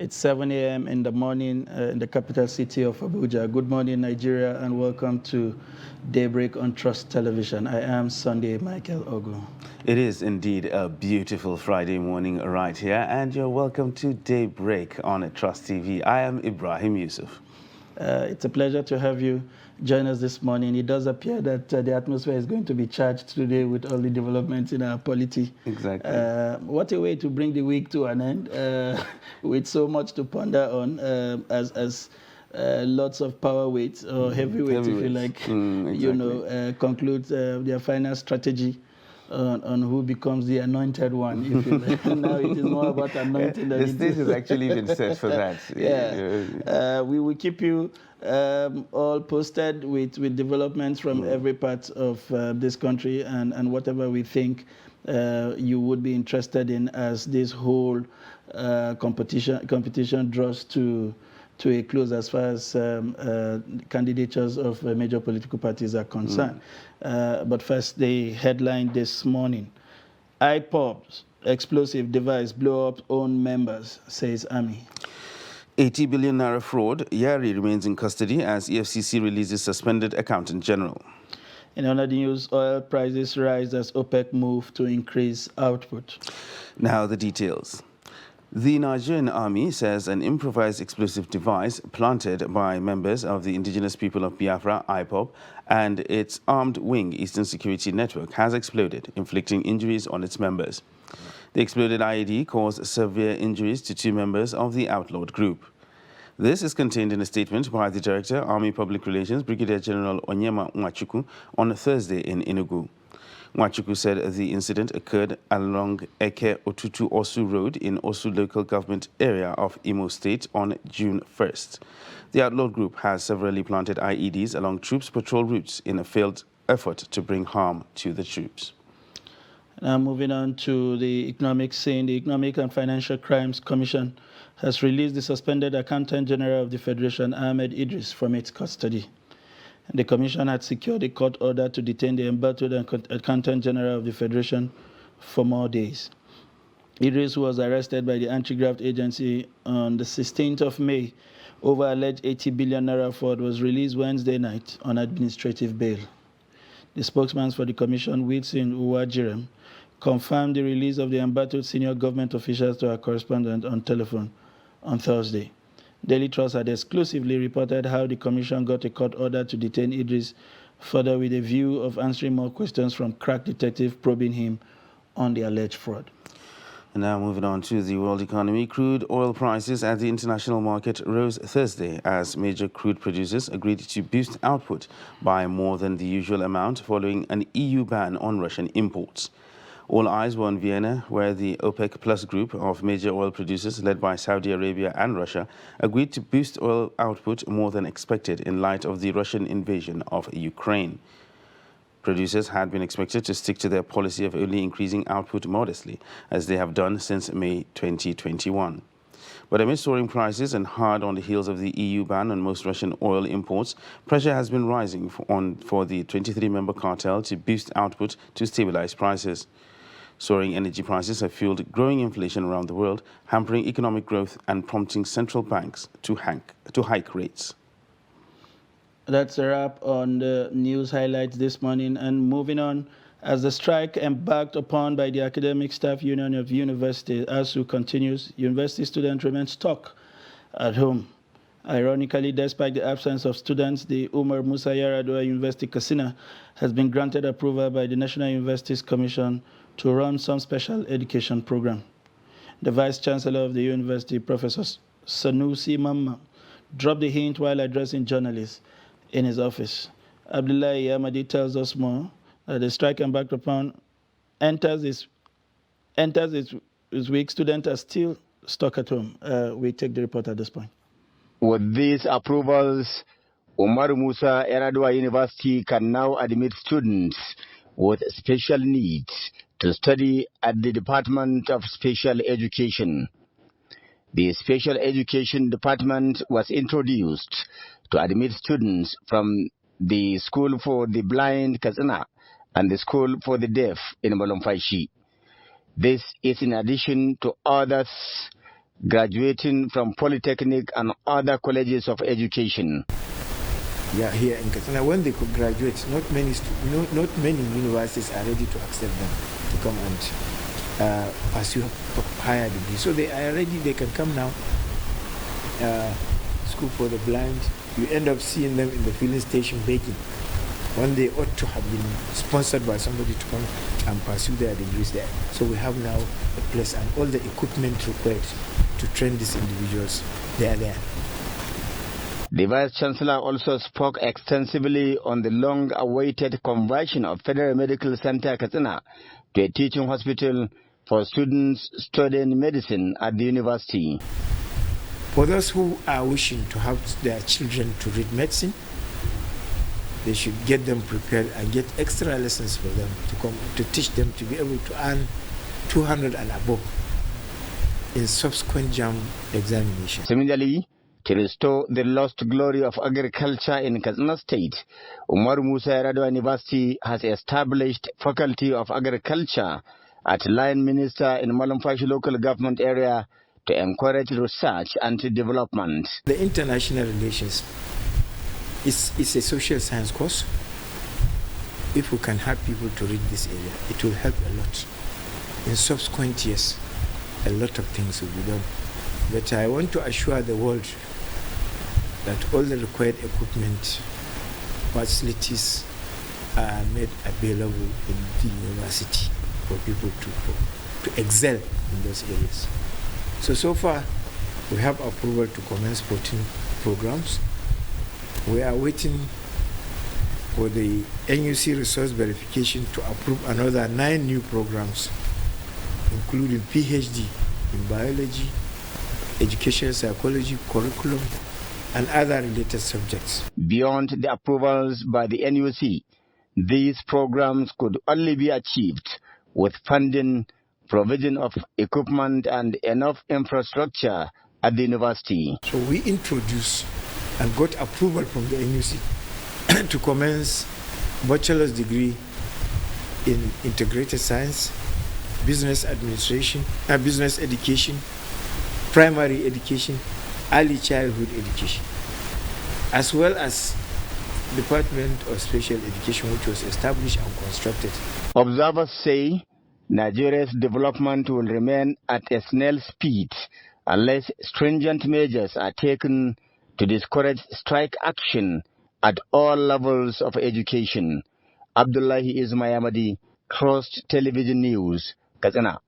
It's 7 a.m. in the morning in the capital city of Abuja. Good morning, Nigeria, and welcome to Daybreak on Trust Television. I am Sunday Michael Ogu. It is indeed a beautiful Friday morning right here, and you're welcome to Daybreak on Trust TV. I am Ibrahim Yusuf. It's a pleasure to have you join us this morning. It does appear that the atmosphere is going to be charged today with all the developments in our polity. Exactly. What a way to bring the week to an end with so much to ponder on as lots of power weights or heavyweights, if you like, exactly. Conclude their final strategy on who becomes the anointed one, if you like. Now it is more about anointing than the stage has actually been set for that. Yeah. We will keep you all posted with developments from every part of this country and whatever we think you would be interested in as this whole competition draws to a close as far as candidatures of major political parties are concerned. But first, the headline this morning: IPOB's explosive device blow up own members, says Army. 80 billion naira fraud. Yari remains in custody as EFCC releases suspended accountant general. In other news, oil prices rise as OPEC move to increase output. Now the details. The Nigerian Army says an improvised explosive device planted by members of the Indigenous People of Biafra, IPOB, and its armed wing, Eastern Security Network, has exploded, inflicting injuries on its members. The exploded IED caused severe injuries to 2 members of the outlawed group. This is contained in a statement by the Director, Army Public Relations, Brigadier General Onyema Nwachukwu, on Thursday in Enugu. Nwachukwu said the incident occurred along Eke Otutu Osu Road in Osu local government area of Imo State on June 1st. The outlawed group has severally planted IEDs along troops' patrol routes in a failed effort to bring harm to the troops. Now moving on to the economic scene, the Economic and Financial Crimes Commission has released the suspended Accountant General of the Federation, Ahmed Idris, from its custody. The Commission had secured a court order to detain the embattled Accountant General of the Federation for more days. Idris, who was arrested by the Anti-Graft Agency on the 16th of May over alleged 80 billion naira fraud, was released Wednesday night on administrative bail. The spokesman for the Commission, Wilson Uwajirem, confirmed the release of the embattled senior government officials to our correspondent on telephone on Thursday. Daily Trust had exclusively reported how the Commission got a court order to detain Idris, further with a view of answering more questions from crack detective probing him on the alleged fraud. And now moving on to the world economy, crude oil prices at the international market rose Thursday as major crude producers agreed to boost output by more than the usual amount following an EU ban on Russian imports. All eyes were on Vienna, where the OPEC Plus group of major oil producers, led by Saudi Arabia and Russia, agreed to boost oil output more than expected in light of the Russian invasion of Ukraine. Producers had been expected to stick to their policy of only increasing output modestly, as they have done since May 2021. But amid soaring prices and hard on the heels of the EU ban on most Russian oil imports, pressure has been rising for the 23-member cartel to boost output to stabilize prices. Soaring energy prices have fueled growing inflation around the world, hampering economic growth and prompting central banks to hike rates. That's a wrap on the news highlights this morning. And moving on, as the strike embarked upon by the Academic Staff Union of University, ASU, continues, university students remain stuck at home. Ironically, despite the absence of students, the Umar Musa Yar'Adua University Katsina has been granted approval by the National Universities Commission to run some special education program. The Vice Chancellor of the university, Professor Sanusi Mamma, dropped the hint while addressing journalists in his office. Abdullahi Yamadi tells us more that the strike embarked upon enters its week. Students are still stuck at home. We take the report at this point. With these approvals, Umar Musa Yar'Adua University can now admit students with special needs to study at the Department of Special Education. The Special Education Department was introduced to admit students from the School for the Blind Katsina and the School for the Deaf in Molomfaishi. This is in addition to others graduating from polytechnic and other colleges of education. Yeah, here in Katsina, when they could graduate, not many universities are ready to accept them to come and pursue higher degree. So they are ready, they can come now. School for the blind, you end up seeing them in the filling station baking. When they ought to have been sponsored by somebody to come and pursue their degrees there. So we have now a place and all the equipment required to train these individuals, they are there. The Vice-Chancellor also spoke extensively on the long-awaited conversion of Federal Medical Center Katsina to a teaching hospital for students studying medicine at the university. For those who are wishing to have their children to read medicine, they should get them prepared and get extra lessons for them to come to teach them to be able to earn 200 and above in subsequent JAM examinations. Similarly, to restore the lost glory of agriculture in Katsina State, Umar Musa Yar'Adua University has established Faculty of Agriculture at Line Minister in Malumfashi local government area to encourage research and development. The international relations is a social science course. If we can help people to read this area, it will help a lot. In subsequent years, a lot of things will be done. But I want to assure the world that all the required equipment, facilities are made available in the university for people to excel in those areas. So far, we have approval to commence 14 programs. We are waiting for the NUC resource verification to approve another 9 new programs, including PhD in biology, educational psychology, curriculum, and other related subjects. Beyond the approvals by the NUC, these programs could only be achieved with funding, provision of equipment, and enough infrastructure at the university. So we introduced and got approval from the NUC to commence bachelor's degree in integrated science, business administration, business education, primary education, early childhood education, as well as Department of Special Education, which was established and constructed. Observers say Nigeria's development will remain at a snail's speed unless stringent measures are taken to discourage strike action at all levels of education. Abdullahi Ismayamadi, Cross Television News, Katsina.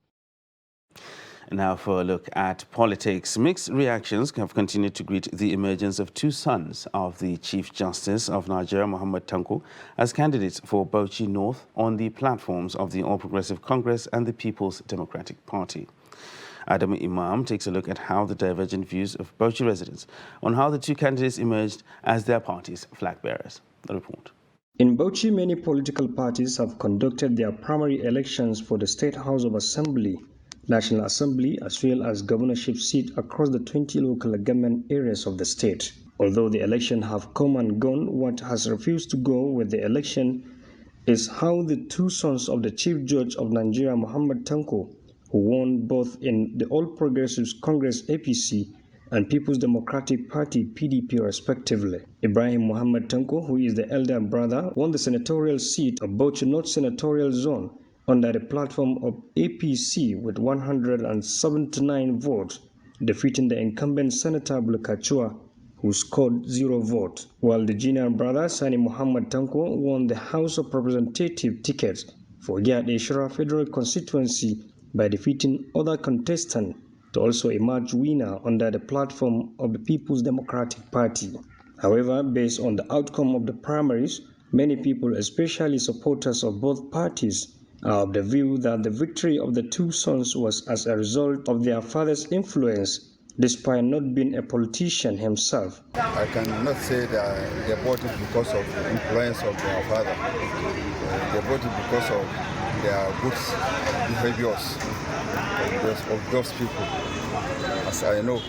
Now for a look at politics. Mixed reactions have continued to greet the emergence of 2 sons of the Chief Justice of Nigeria, Muhammad Tanko, as candidates for Bauchi North on the platforms of the All Progressive Congress and the People's Democratic Party. Adam Imam takes a look at how the divergent views of Bauchi residents on how the 2 candidates emerged as their party's flag bearers. The report. In Bauchi, many political parties have conducted their primary elections for the State House of Assembly, National Assembly, as well as governorship seat across the 20 local government areas of the state. Although the election have come and gone, what has refused to go with the election is how the 2 sons of the Chief Judge of Nigeria, Muhammad Tanko, who won both in the All Progressives Congress APC and People's Democratic Party PDP respectively. Ibrahim Muhammad Tanko, who is the elder brother, won the senatorial seat of Bauchi North Senatorial Zone under the platform of APC with 179 votes, defeating the incumbent Senator Bulkachua, who scored 0 votes, while the junior brother Sani Muhammad Tanko won the House of Representative ticket for Gyat Eshura Federal Constituency by defeating other contestants to also emerge winner under the platform of the People's Democratic Party. However, based on the outcome of the primaries, many people, especially supporters of both parties, are of the view that the victory of the 2 sons was as a result of their father's influence, despite not being a politician himself. I cannot say that they voted because of the influence of their father. They voted because of their good behaviors of those people. As I know,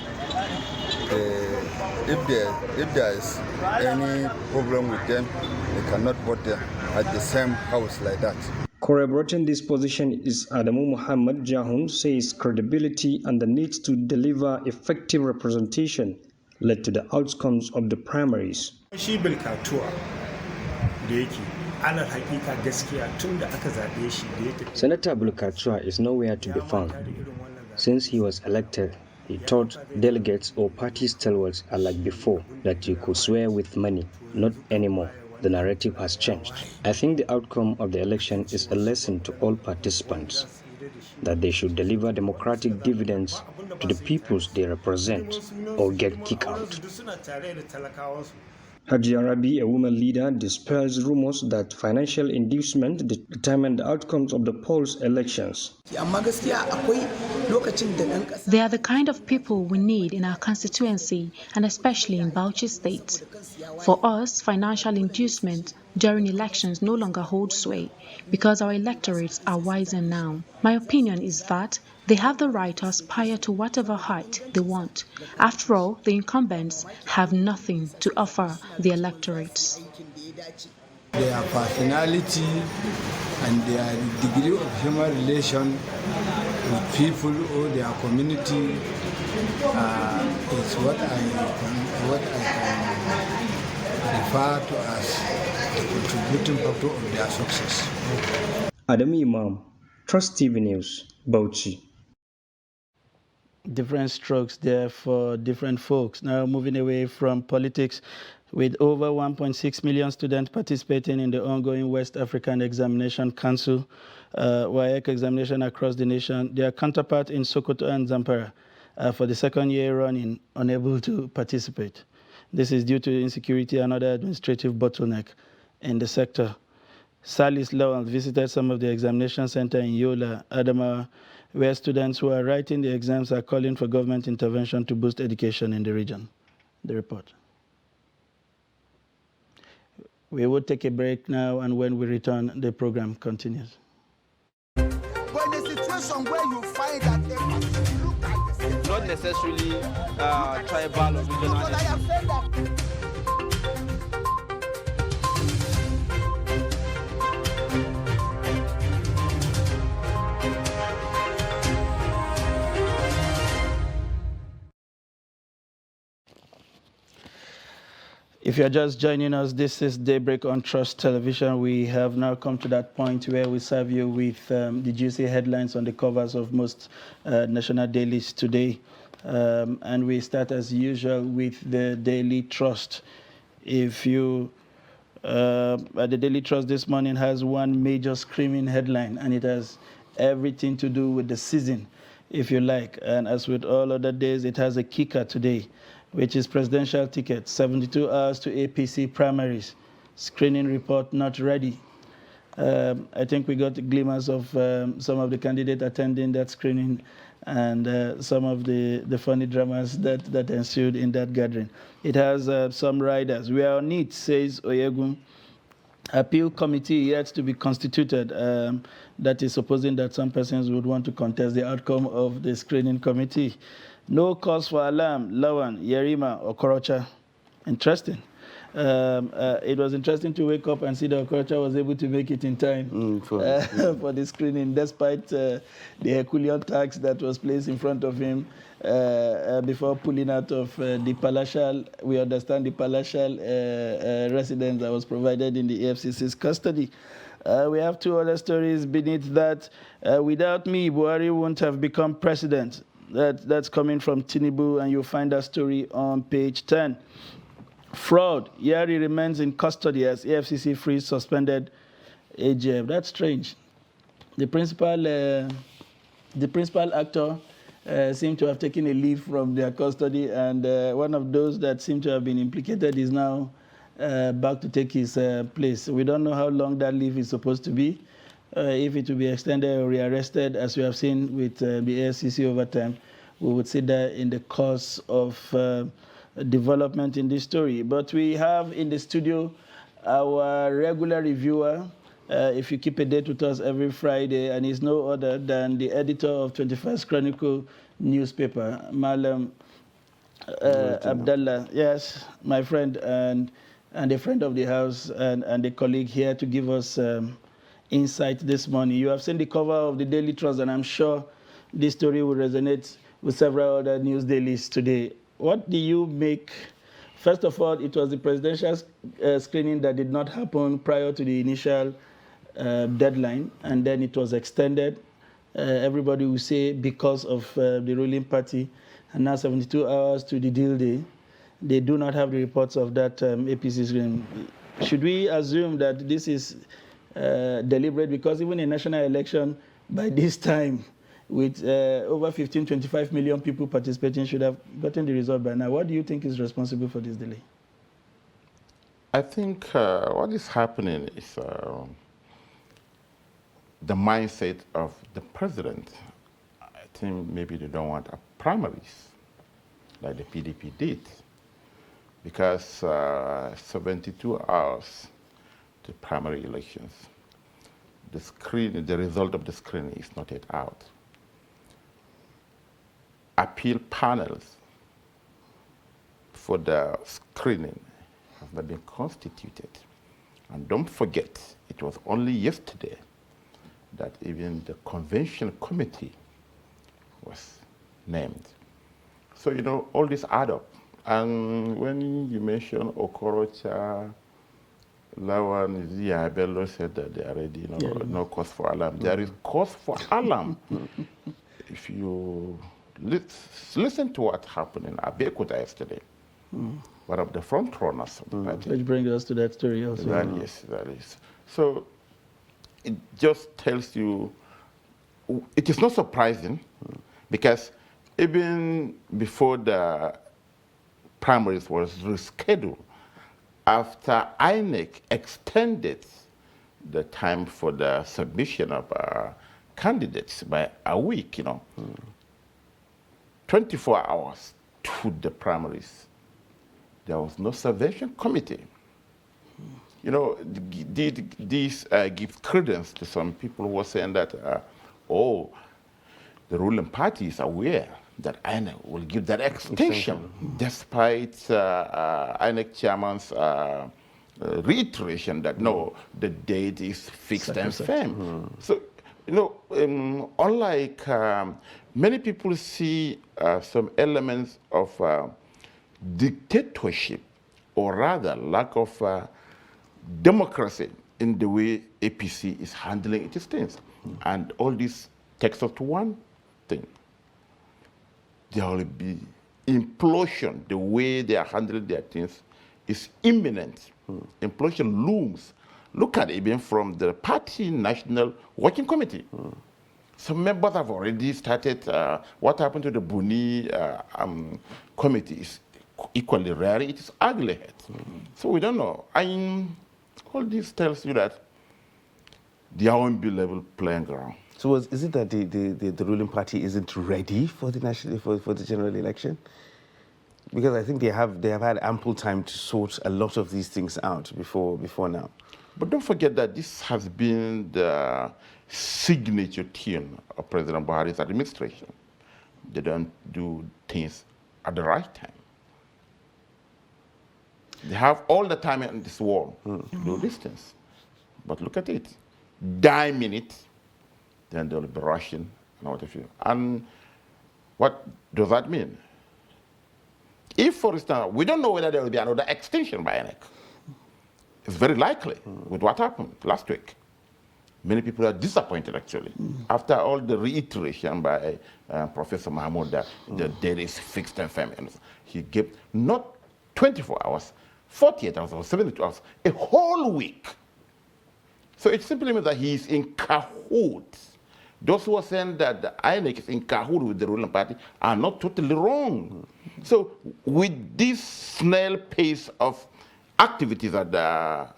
if there is any problem with them, they cannot vote them at the same house like that. Corroborating this position is Adamu Muhammad Jahun says credibility and the need to deliver effective representation led to the outcomes of the primaries. Shi bilkatuwa da yake alal hakika gaskiya tun da aka zaɓe shi da ya tafi. Senator Bulkatua is nowhere to be found. Since he was elected, he told delegates or party stalwarts like before that you could swear with money. Not anymore. The narrative has changed. I think the outcome of the election is a lesson to all participants that they should deliver democratic dividends to the peoples they represent or get kicked out. Haji Arabi, a woman leader, dispels rumors that financial inducement determined the outcomes of the polls elections. They are the kind of people we need in our constituency and especially in Bauchi State. For us, financial inducement during elections no longer hold sway because our electorates are wiser now. My opinion is that they have the right to aspire to whatever height they want. After all, the incumbents have nothing to offer the electorates. Their personality and their degree of human relation with people or their community is what I can refer to as the contributing factor of their success. Adam Imam, Trust TV News, Bauchi. Different strokes there for different folks. Now moving away from politics, with over 1.6 million students participating in the ongoing West African Examination Council WAEC examination across the nation, their counterpart in Sokoto and Zamfara for the second year running unable to participate. This is due to insecurity and other administrative bottleneck in the sector. Salis Lawal visited some of the examination center in Yola, Adamawa, where students who are writing the exams are calling for government intervention to boost education in the region. The report. We will take a break now, and when we return, the program continues. When a situation where you find that they look at the same, not necessarily tribal or regional. If you're just joining us, this is Daybreak on Trust Television. We have now come to that point where we serve you with the juicy headlines on the covers of most national dailies today. And we start as usual with the Daily Trust. If you, the Daily Trust this morning has one major screaming headline, and it has everything to do with the season, if you like. And as with all other days, it has a kicker today, which is presidential ticket, 72 hours to APC primaries. Screening report not ready. I think we got glimmers of some of the candidates attending that screening and some of the funny dramas that ensued in that gathering. It has some riders. We are on it, says Oyegun. Appeal committee yet to be constituted that is supposing that some persons would want to contest the outcome of the screening committee. No cause for alarm, Lawan, Yerima, Okorocha. Interesting. It was interesting to wake up and see that Okorocha was able to make it in time for the screening, despite the Herculean tax that was placed in front of him before pulling out of the palatial, we understand the palatial residence that was provided in the EFCC's custody. We have two other stories beneath that. Without me, Buhari won't have become president. That's coming from Tinubu, and you'll find that story on page 10. Fraud. Yari remains in custody as EFCC frees suspended AGF. That's strange. The principal actor seemed to have taken a leave from their custody, and one of those that seem to have been implicated is now back to take his place. We don't know how long that leave is supposed to be. If it will be extended or rearrested, as we have seen with the AFCC over time, we would see that in the course of development in this story. But we have in the studio our regular reviewer, if you keep a date with us every Friday, and he's no other than the editor of 21st Chronicle newspaper, Malam Abdallah. Yes, my friend and a friend of the house and a colleague here to give us insight this morning. You have seen the cover of the Daily Trust, and I'm sure this story will resonate with several other news dailies today. What do you make? First of all, it was the presidential screening that did not happen prior to the initial deadline, and then it was extended. Everybody will say because of the ruling party, and now 72 hours to the deal day. They do not have the reports of that APC screening. Should we assume that this is deliberate? Because even a national election by this time, with over 25 million people participating, should have gotten the result by now. What do you think is responsible for this delay? I think what is happening is the mindset of the president. I think maybe they don't want a primaries like the PDP did, because 72 hours to primary elections. The result of the screening is not yet out. Appeal panels for the screening have not been constituted. And don't forget, it was only yesterday that even the convention committee was named. So, you know, all this add up. And when you mention Okorocha, Lawan Bello said that they already no cause for alarm. There is cause for alarm. If you listen to what happened in Abeokuta yesterday, one of the front runners of the party. Which brings us to that story also. That is. So it just tells you, it is not surprising, because even before the primaries was rescheduled, after INEC extended the time for the submission of candidates by a week, 24 hours to the primaries, there was no subvention committee. These give credence to some people who were saying that, the ruling party is aware that INEC will give that extension, despite INEC chairman's reiteration that no, the date is fixed and firm. So, unlike many people see some elements of dictatorship, or rather lack of democracy in the way APC is handling its things. And all this takes us to one thing. There will be implosion. The way they are handling their things is imminent. Implosion looms. Look at it even from the party national working committee. Some members have already started. What happened to the Buni committee is equally rare. It is ugly. So we don't know. All this tells you that there won't be level playing ground. So is it that the ruling party isn't ready for the general election? Because I think they have had ample time to sort a lot of these things out before now. But don't forget that this has been the signature tune of President Buhari's administration. They don't do things at the right time. They have all the time in this world to do these things. But look at it. Die minute, then they'll be rushing and what have you. And what does that mean? If, for instance, we don't know whether there will be another extension by INEC. It's very likely with what happened last week. Many people are disappointed, actually. After all the reiteration by Professor Mahmoud that the date is fixed and firm, he gave not 24 hours, 48 hours or 72 hours, a whole week. So it simply means that he is in cahoots. Those who are saying that the INEC is in cahoots with the ruling party are not totally wrong. So with this snail pace of activities at the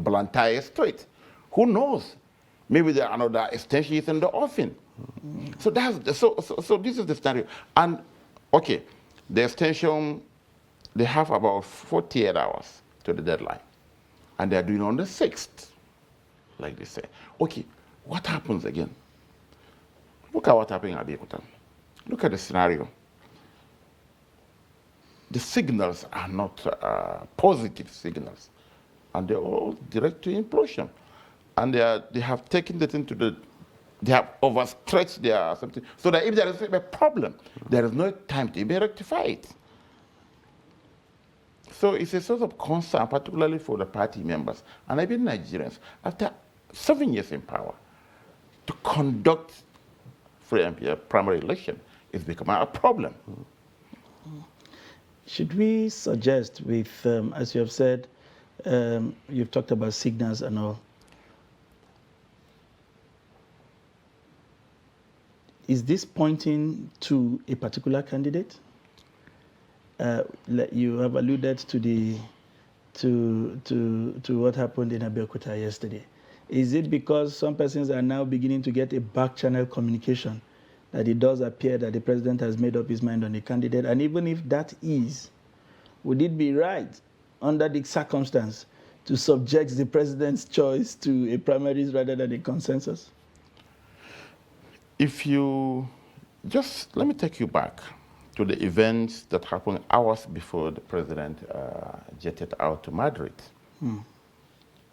Blantyre Strait, who knows? Maybe there are another extension is in the offing. So so this is the scenario. And okay, the extension, they have about 48 hours to the deadline. And they're doing on the 6th, like they say. Okay, what happens again? Look at what happened at Abeokuta. Look at the scenario. The signals are not positive signals, and they're all direct to implosion. And they have taken the thing they have overstretched their something, so that if there is a problem, there is no time to even rectify it. So it's a source of concern, particularly for the party members and even Nigerians, after 7 years in power, to conduct free and fair primary election is becoming a problem. Should we suggest with, as you have said, you've talked about signals and all, is this pointing to a particular candidate? You have alluded to what happened in Abeokuta yesterday. Is it because some persons are now beginning to get a back channel communication that it does appear that the president has made up his mind on a candidate? And even if that is, would it be right under the circumstance to subject the president's choice to a primaries rather than a consensus? If you just, let me take you back to the events that happened hours before the president jetted out to Madrid.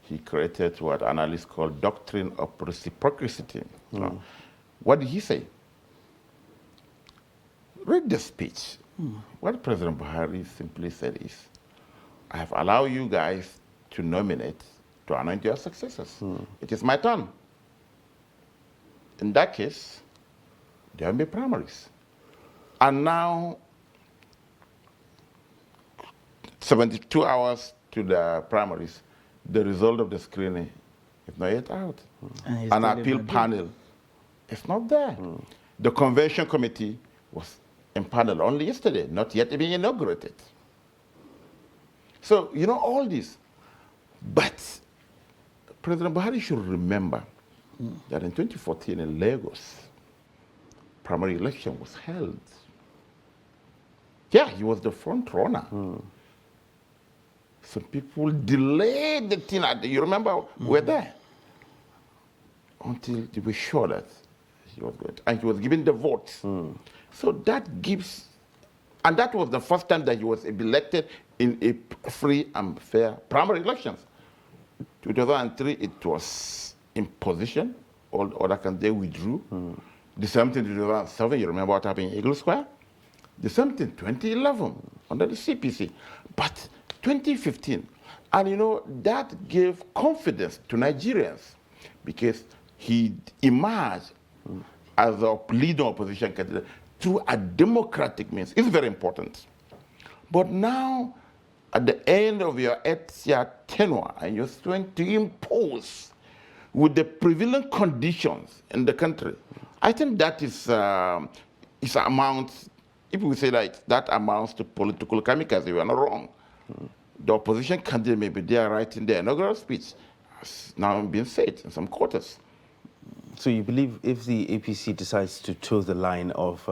He created what analysts call doctrine of reciprocity. What did he say? Read the speech. What President Buhari simply said is, I have allowed you guys to nominate, to anoint your successors. It is my turn. In that case, there will be primaries. And now, 72 hours to the primaries, the result of the screening is not yet out. An appeal panel is not there. The convention committee was impaneled only yesterday, not yet being inaugurated. So, you know all this. But President Buhari should remember that in 2014 in Lagos, primary election was held. Yeah, he was the front runner. Some people delayed the thing. You remember, we were there until they were sure that he was good. And he was given the votes. So that gives, and that was the first time that he was elected in a free and fair primary elections. 2003, it was imposition. All other candidates withdrew. The same thing in 2007, you remember what happened in Eagle Square? The same thing, 2011, under the CPC. But 2015, and you know, that gave confidence to Nigerians because he emerged as a leading opposition candidate through a democratic means. It's very important. But now, at the end of your 8-year tenure, and you're trying to impose with the prevalent conditions in the country, I think that is amounts, if we say that amounts to political kamikaze, we are not wrong. The opposition candidate may be there writing their inaugural speech, as now been said in some quarters. So you believe if the APC decides to toe the line of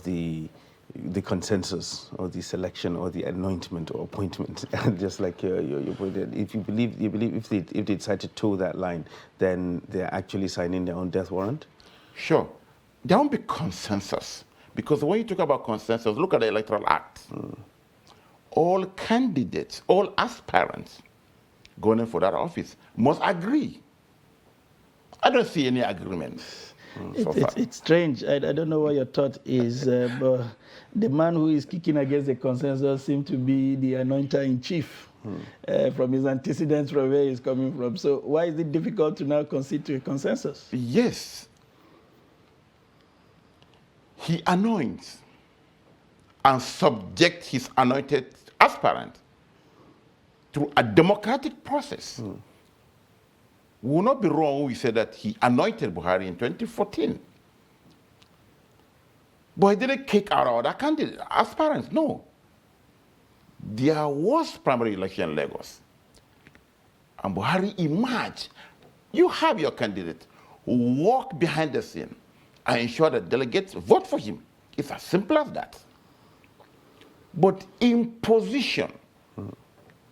the consensus or the selection or the anointment or appointment, just like you pointed, if you believe if they decide to toe that line, then they're actually signing their own death warrant? Sure. There won't be consensus. Because when you talk about consensus, look at the Electoral Act. All candidates, all aspirants going in for that office must agree. I don't see any agreement. It's strange. I don't know what your thought is, but the man who is kicking against the consensus seems to be the anointer in chief from his antecedents from where he's coming from. So why is it difficult to now concede to a consensus? Yes. He anoints and subjects his anointed aspirant through a democratic process. We will not be wrong when we say that he anointed Buhari in 2014. But he didn't kick out other candidates, aspirants, no. There was primary election in Lagos. And Buhari emerged. You have your candidate walk behind the scene and ensure that delegates vote for him. It's as simple as that. But imposition,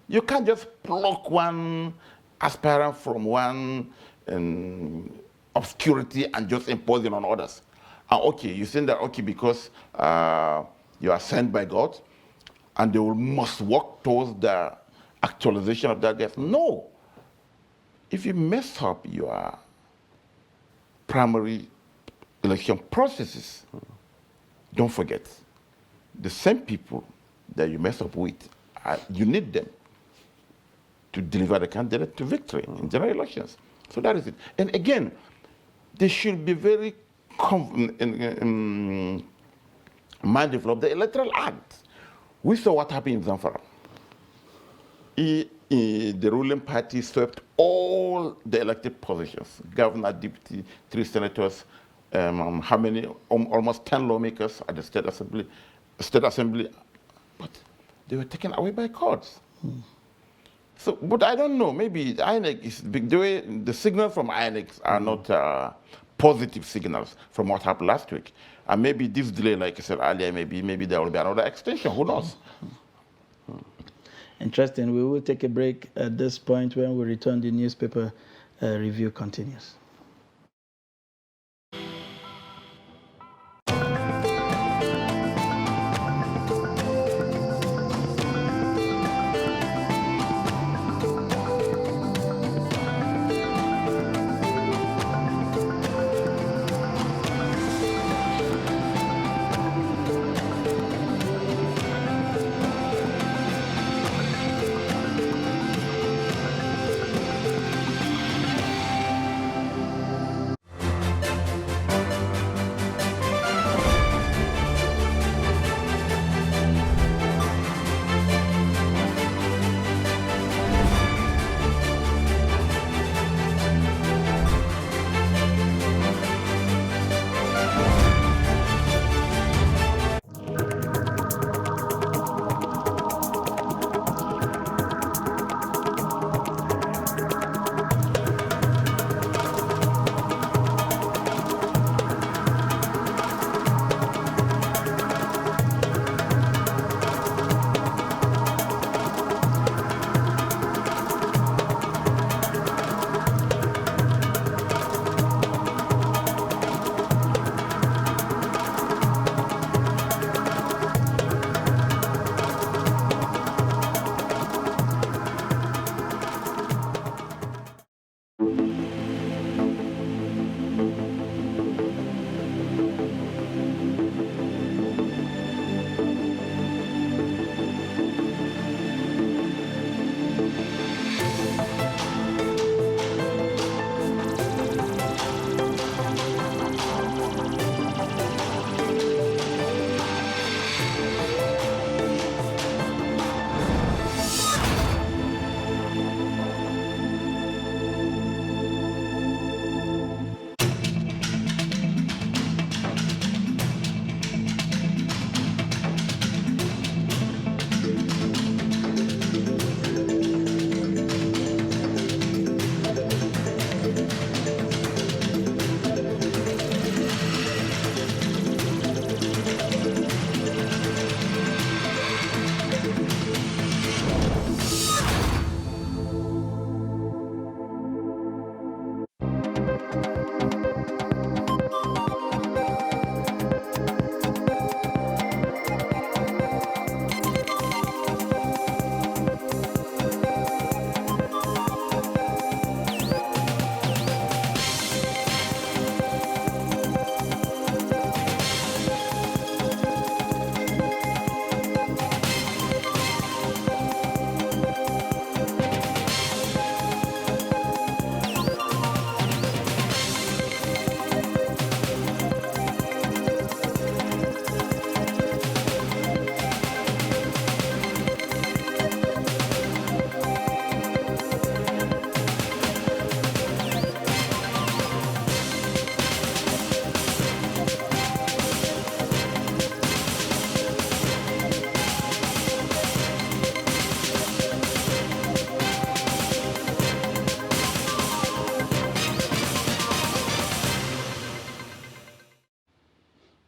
you can't just pluck one aspirant from one obscurity and just impose it on others. And okay, you say that, okay, because you are sent by God and they must work towards the actualization of that death. No. if you mess up your primary election processes, don't forget, the same people that you mess up with, you need them to deliver the candidate to victory in general elections. So that is it. And again, they should be very mindful of the Electoral Act. We saw what happened in Zamfara. The ruling party swept all the elected positions, governor, deputy, 3 senators, how many, almost 10 lawmakers at the state assembly, but they were taken away by courts. So, but I don't know, maybe INEC is the signals from INEC are not positive signals from what happened last week. And maybe this delay, like I said earlier, maybe there will be another extension, who knows? Interesting. We will take a break at this point. When we return, the newspaper review continues.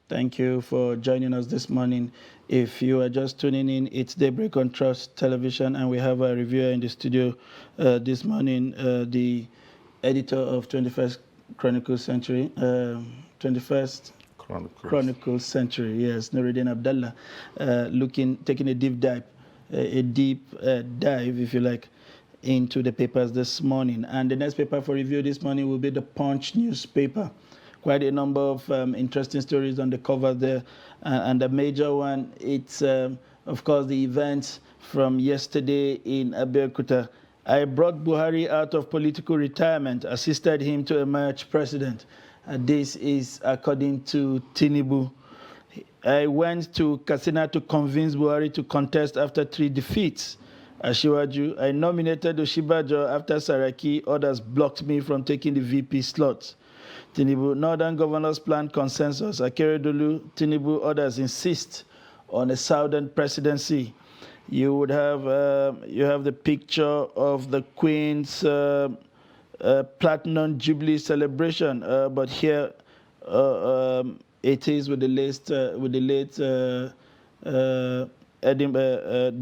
Thank you for joining us this morning. If you are just tuning in, it's Daybreak on Trust Television, and we have a reviewer in the studio this morning, the editor of 21st Chronicle Century, 21st Chronicle Century, yes, Nuruddin Abdallah, taking a deep dive, if you like, into the papers this morning. And the next paper for review this morning will be the Punch newspaper. Quite a number of interesting stories on the cover there. And the major one, it's, of course, the events from yesterday in Abeokuta. I brought Buhari out of political retirement, assisted him to emerge president. This is according to Tinubu. I went to Katsina to convince Buhari to contest after 3 defeats. Ashiwaju, I nominated Oshibajo after Saraki. Others blocked me from taking the VP slot. Tinubu, Northern Governors Plan consensus. Akeredolu, Tinubu, others insist on a Southern presidency. You would have the picture of the Queen's Platinum Jubilee celebration, but here it is with the late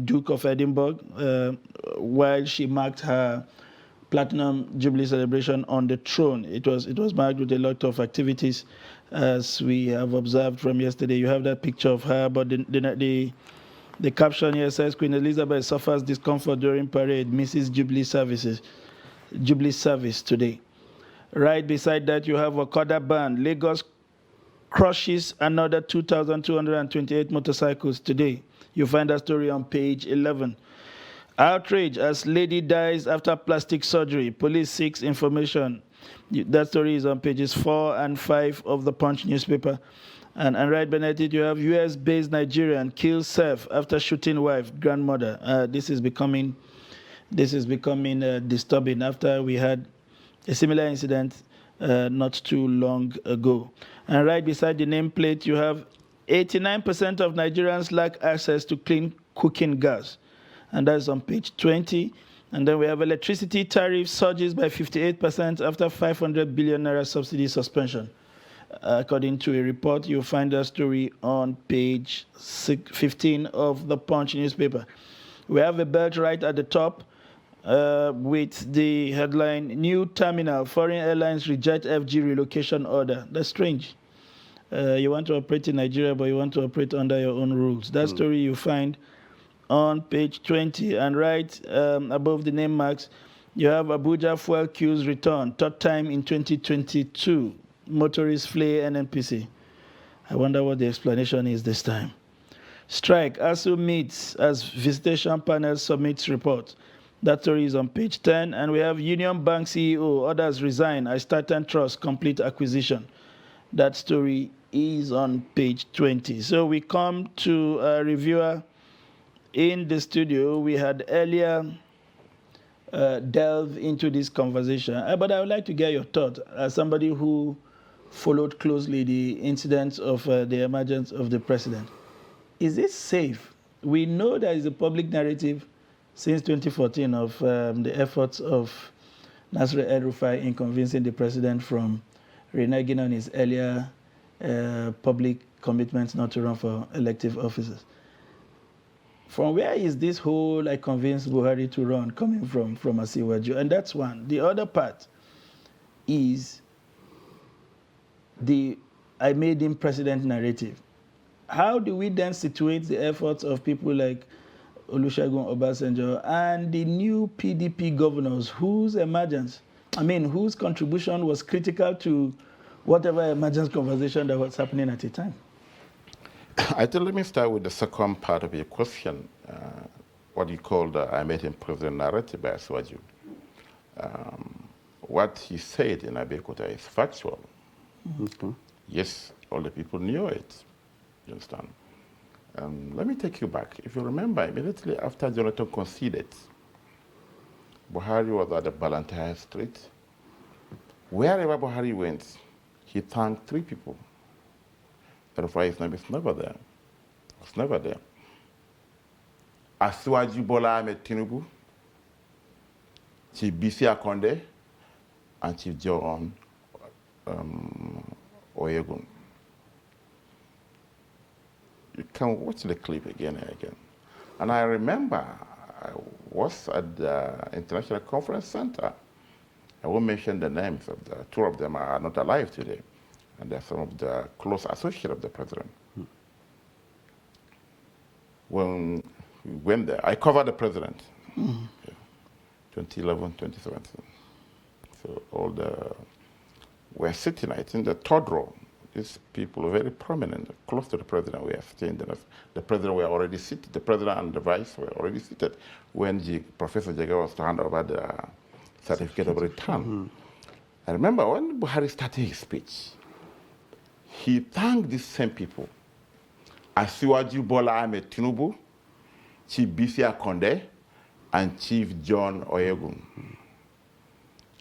Duke of Edinburgh, while she marked her Platinum Jubilee celebration on the throne. It was marked with a lot of activities, as we have observed from yesterday. You have that picture of her, but the caption here says Queen Elizabeth suffers discomfort during parade, misses Jubilee service today. Right beside that, you have Okada ban. Lagos crushes another 2,228 motorcycles today. You find that story on page 11. Outrage as lady dies after plastic surgery. Police seeks information. That story is on pages 4 and 5 of the Punch newspaper. And right beneath it, you have US-based Nigerian kills self after shooting wife, grandmother. This is becoming disturbing after we had a similar incident not too long ago. And right beside the nameplate, you have 89% of Nigerians lack access to clean cooking gas. And that's on page 20. And then we have electricity tariff surges by 58% after 500 billion naira subsidy suspension. According to a report, you'll find that story on page 15 of the Punch newspaper. We have a belt right at the top with the headline, New Terminal, Foreign Airlines Reject FG Relocation Order. That's strange. You want to operate in Nigeria, but you want to operate under your own rules. That story you find on page 20. And right above the name marks, you have Abuja fuel queues return, third time in 2022. Motorists flee NNPC. I wonder what the explanation is this time. Strike, ASU meets as visitation panel submits report. That story is on page 10. And we have Union Bank CEO, others resign as Titan Trust complete acquisition. That story is on page 20. So we come to a reviewer in the studio. We had earlier delved into this conversation, but I would like to get your thought as somebody who followed closely the incidents of the emergence of the president. Is it safe? We know there is a public narrative since 2014 of the efforts of Nasir El-Rufai in convincing the president from reneging on his earlier public commitments not to run for elective offices. From where is this whole I convinced Buhari to run coming from Asiwaju? And that's one. The other part is the I made him president narrative. How do we then situate the efforts of people like Olusegun Obasanjo and the new PDP governors whose contribution was critical to whatever emergence conversation that was happening at the time? I think let me start with the second part of your question, what you called I made him president narrative by Asiwaju. What he said in Abeokuta is factual. Mm-hmm. Yes, all the people knew it. You understand? Let me take you back. If you remember, immediately after Jonathan conceded, Buhari was at the Ballantyre Street. Wherever Buhari went, he thanked 3 people. El-Rufai's name is never there. It's never there. Asiwaju Bola Ahmed Tinubu, Chief Bisi Akonde, and Chief John Oyegun. You can watch the clip again and again. And I remember I was at the International Conference Center. I won't mention the names of the 2 of them are not alive today. And they're some of the close associates of the president. When we went there, I covered the president. Yeah. 2011, 2017. So we're sitting, I think, the third row. These people are very prominent, close to the president. We are sitting. The president were already seated. The president and the vice were already seated when Professor Jega was to hand over the certificate of return. I remember when Buhari started his speech, he thanked these same people, Asiwaju Bola Ahmed Tinubu, Chief Bisi Akonde, and Chief John Oyegun.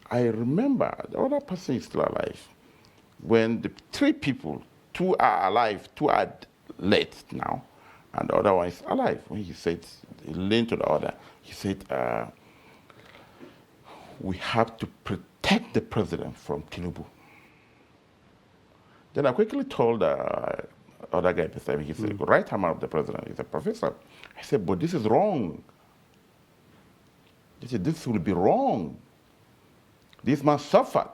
I remember the other person is still alive. When the three people, two are alive, two are late now, and the other one is alive. When he said, he leaned to the other, he said, we have to protect the president from Tinubu. Then I quickly told the other guy beside me, he said, right hand man of the president, he's a professor. I said, but this is wrong. He said, this will be wrong. This man suffered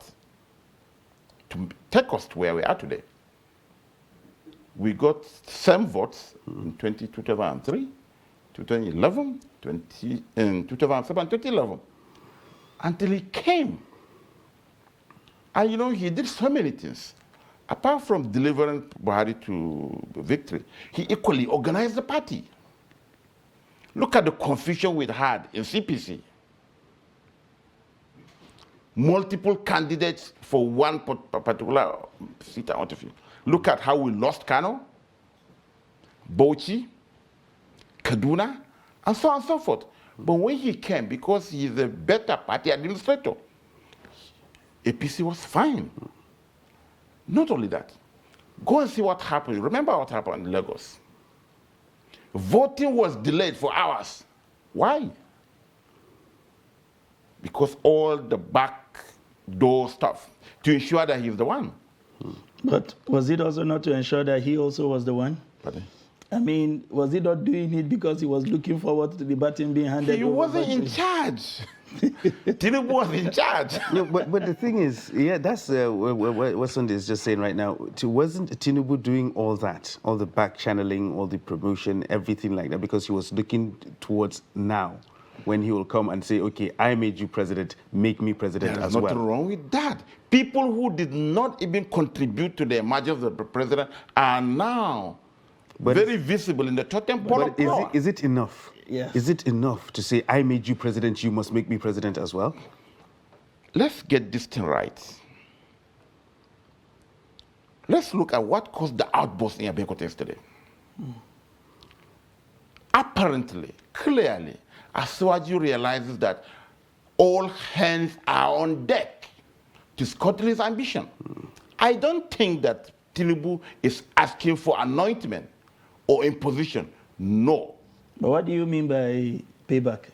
to take us to where we are today. We got same votes in 2003, 2011, 2007, 2011, until he came. And you know, he did so many things. Apart from delivering Buhari to victory, he equally organized the party. Look at the confusion we had in CPC. Multiple candidates for one particular seat. I want to feel. Look at how we lost Kano, Bauchi, Kaduna, and so on and so forth. But when he came, because he's a better party administrator, APC was fine. Not only that, go and see what happened. Remember what happened in Lagos. Voting was delayed for hours. Why? Because all the back door stuff to ensure that he's the one. But was it also not to ensure that he also was the one? Pardon? I mean, was he not doing it because he was looking forward to the baton being handed over? He wasn't in charge. Tinubu was in charge. No, but the thing is, yeah, that's what Sunday is just saying right now. Wasn't Tinubu doing all that, all the back channeling, all the promotion, everything like that, because he was looking towards now, when he will come and say, okay, I made you president, make me president as well. There's nothing wrong with that. People who did not even contribute to the emergence of the president are now very visible in the totem pole of power. Is it enough? Yes. Is it enough to say, I made you president, you must make me president as well? Let's get this thing right. Let's look at what caused the outburst in Abeokuta yesterday. Apparently, clearly, Asiwaju realizes that all hands are on deck to scuttle his ambition. I don't think that Tinubu is asking for anointment or imposition. No. But what do you mean by payback?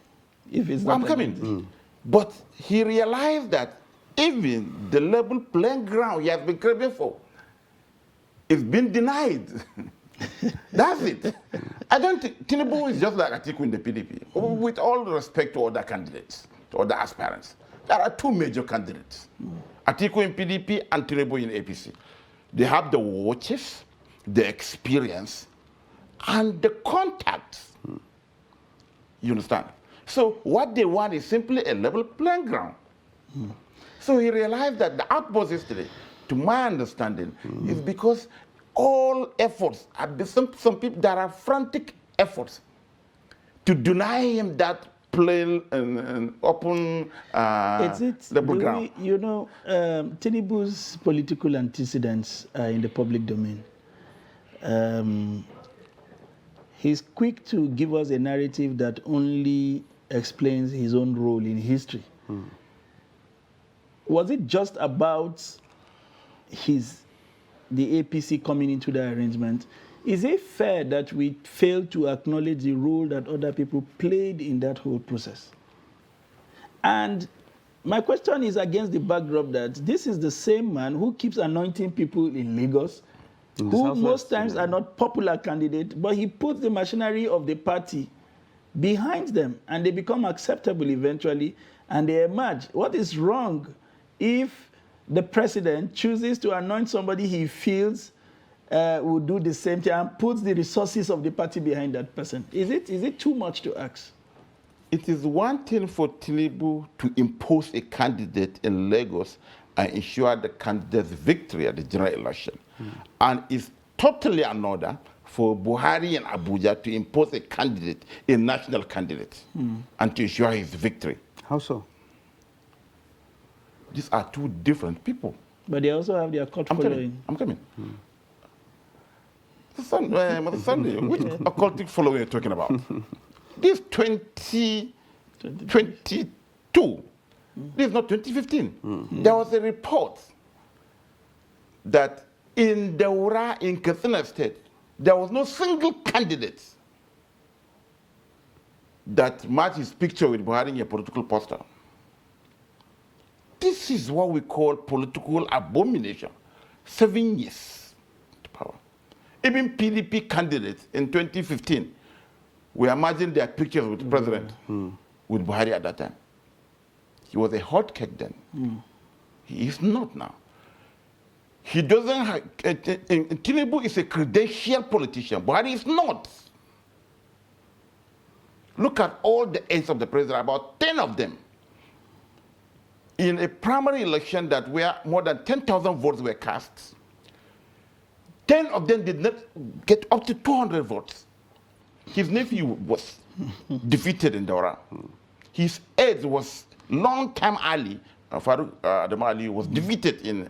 If it's not I'm coming. But he realized that even the level playing ground he has been craving for is being denied. That's it. I don't think Tinubu is just like Atiku in the PDP. With all respect to other candidates, to other aspirants, there are two major candidates: Atiku in PDP and Tinubu in APC. They have the watches, the experience, and the contacts. You understand? So what they want is simply a level playing ground. So he realized that the outburst yesterday, to my understanding, is because all efforts, some people, there are frantic efforts to deny him that plain and open level ground. You know, Tinubu's political antecedents are in the public domain. He's quick to give us a narrative that only explains his own role in history. Was it just about the APC coming into the arrangement? Is it fair that we fail to acknowledge the role that other people played in that whole process? And my question is against the backdrop that this is the same man who keeps anointing people in Lagos, who most times are not popular candidates, but he puts the machinery of the party behind them, and they become acceptable eventually, and they emerge. What is wrong if the president chooses to anoint somebody he feels will do the same thing and puts the resources of the party behind that person? Is it too much to ask? It is one thing for Tinubu to impose a candidate in Lagos and ensure the candidate's victory at the general election. And it's totally another for Buhari and Abuja to impose a candidate, a national candidate, and to ensure his victory. How so? These are two different people. But they also have their cult following. I'm coming. Mr. Sunday, which occultic following are you talking about? This 2022. This is not 2015. There was a report that in Daura, in Katsina State, there was no single candidate that matched his picture with Buhari in a political poster. This is what we call political abomination. 7 years to power. Even PDP candidates in 2015, we imagine their pictures with the president, with Buhari at that time. He was a hot cake then. He is not now. He doesn't have, Tinubu is a credentialed politician. Buhari is not. Look at all the aides of the president, about 10 of them. In a primary election that where more than 10,000 votes were cast, 10 of them did not get up to 200 votes. His nephew was defeated in Daura. His aide was long-time ally, Farouk Adam Ali, was defeated in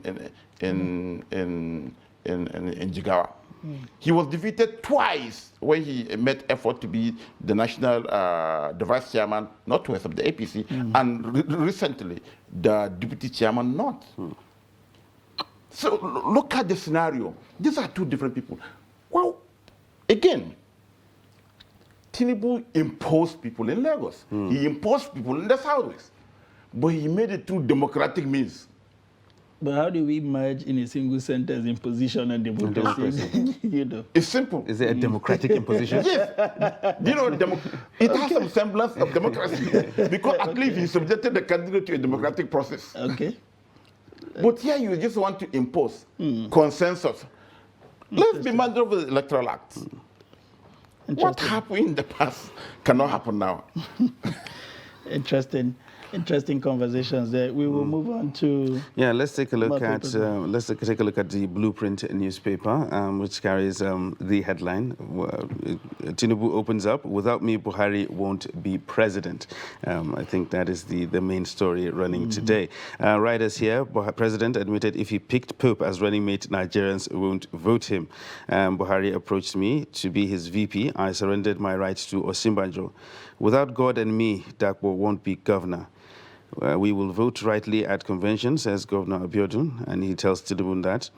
Jigawa. He was defeated twice when he made effort to be the national, the vice chairman, not west of the APC, and recently the deputy chairman not. So look at the scenario. These are two different people. Well, again, Tinubu imposed people in Lagos. He imposed people in the southwest. But he made it through democratic means. But how do we merge in a single sentence imposition and democracy? You know, it's simple. Is it a democratic imposition? Yes. You know, it has some semblance of democracy because at least he subjected the candidate to a democratic process. Okay. But here you just want to impose consensus. Let's be mindful of the Electoral Act. What happened in the past cannot happen now. Interesting conversations there. We will move on to let's take a look at take a look at the Blueprint newspaper, which carries the headline: Tinubu opens up, "Without me, Buhari won't be president." I think that is the main story running today. Writers here: President admitted if he picked Pope as running mate, Nigerians won't vote him. Buhari approached me to be his VP. I surrendered my rights to Osinbajo. Without God and me, Dakbo won't be governor. We will vote rightly at convention, says Governor Abiodun, and he tells Tinubu that.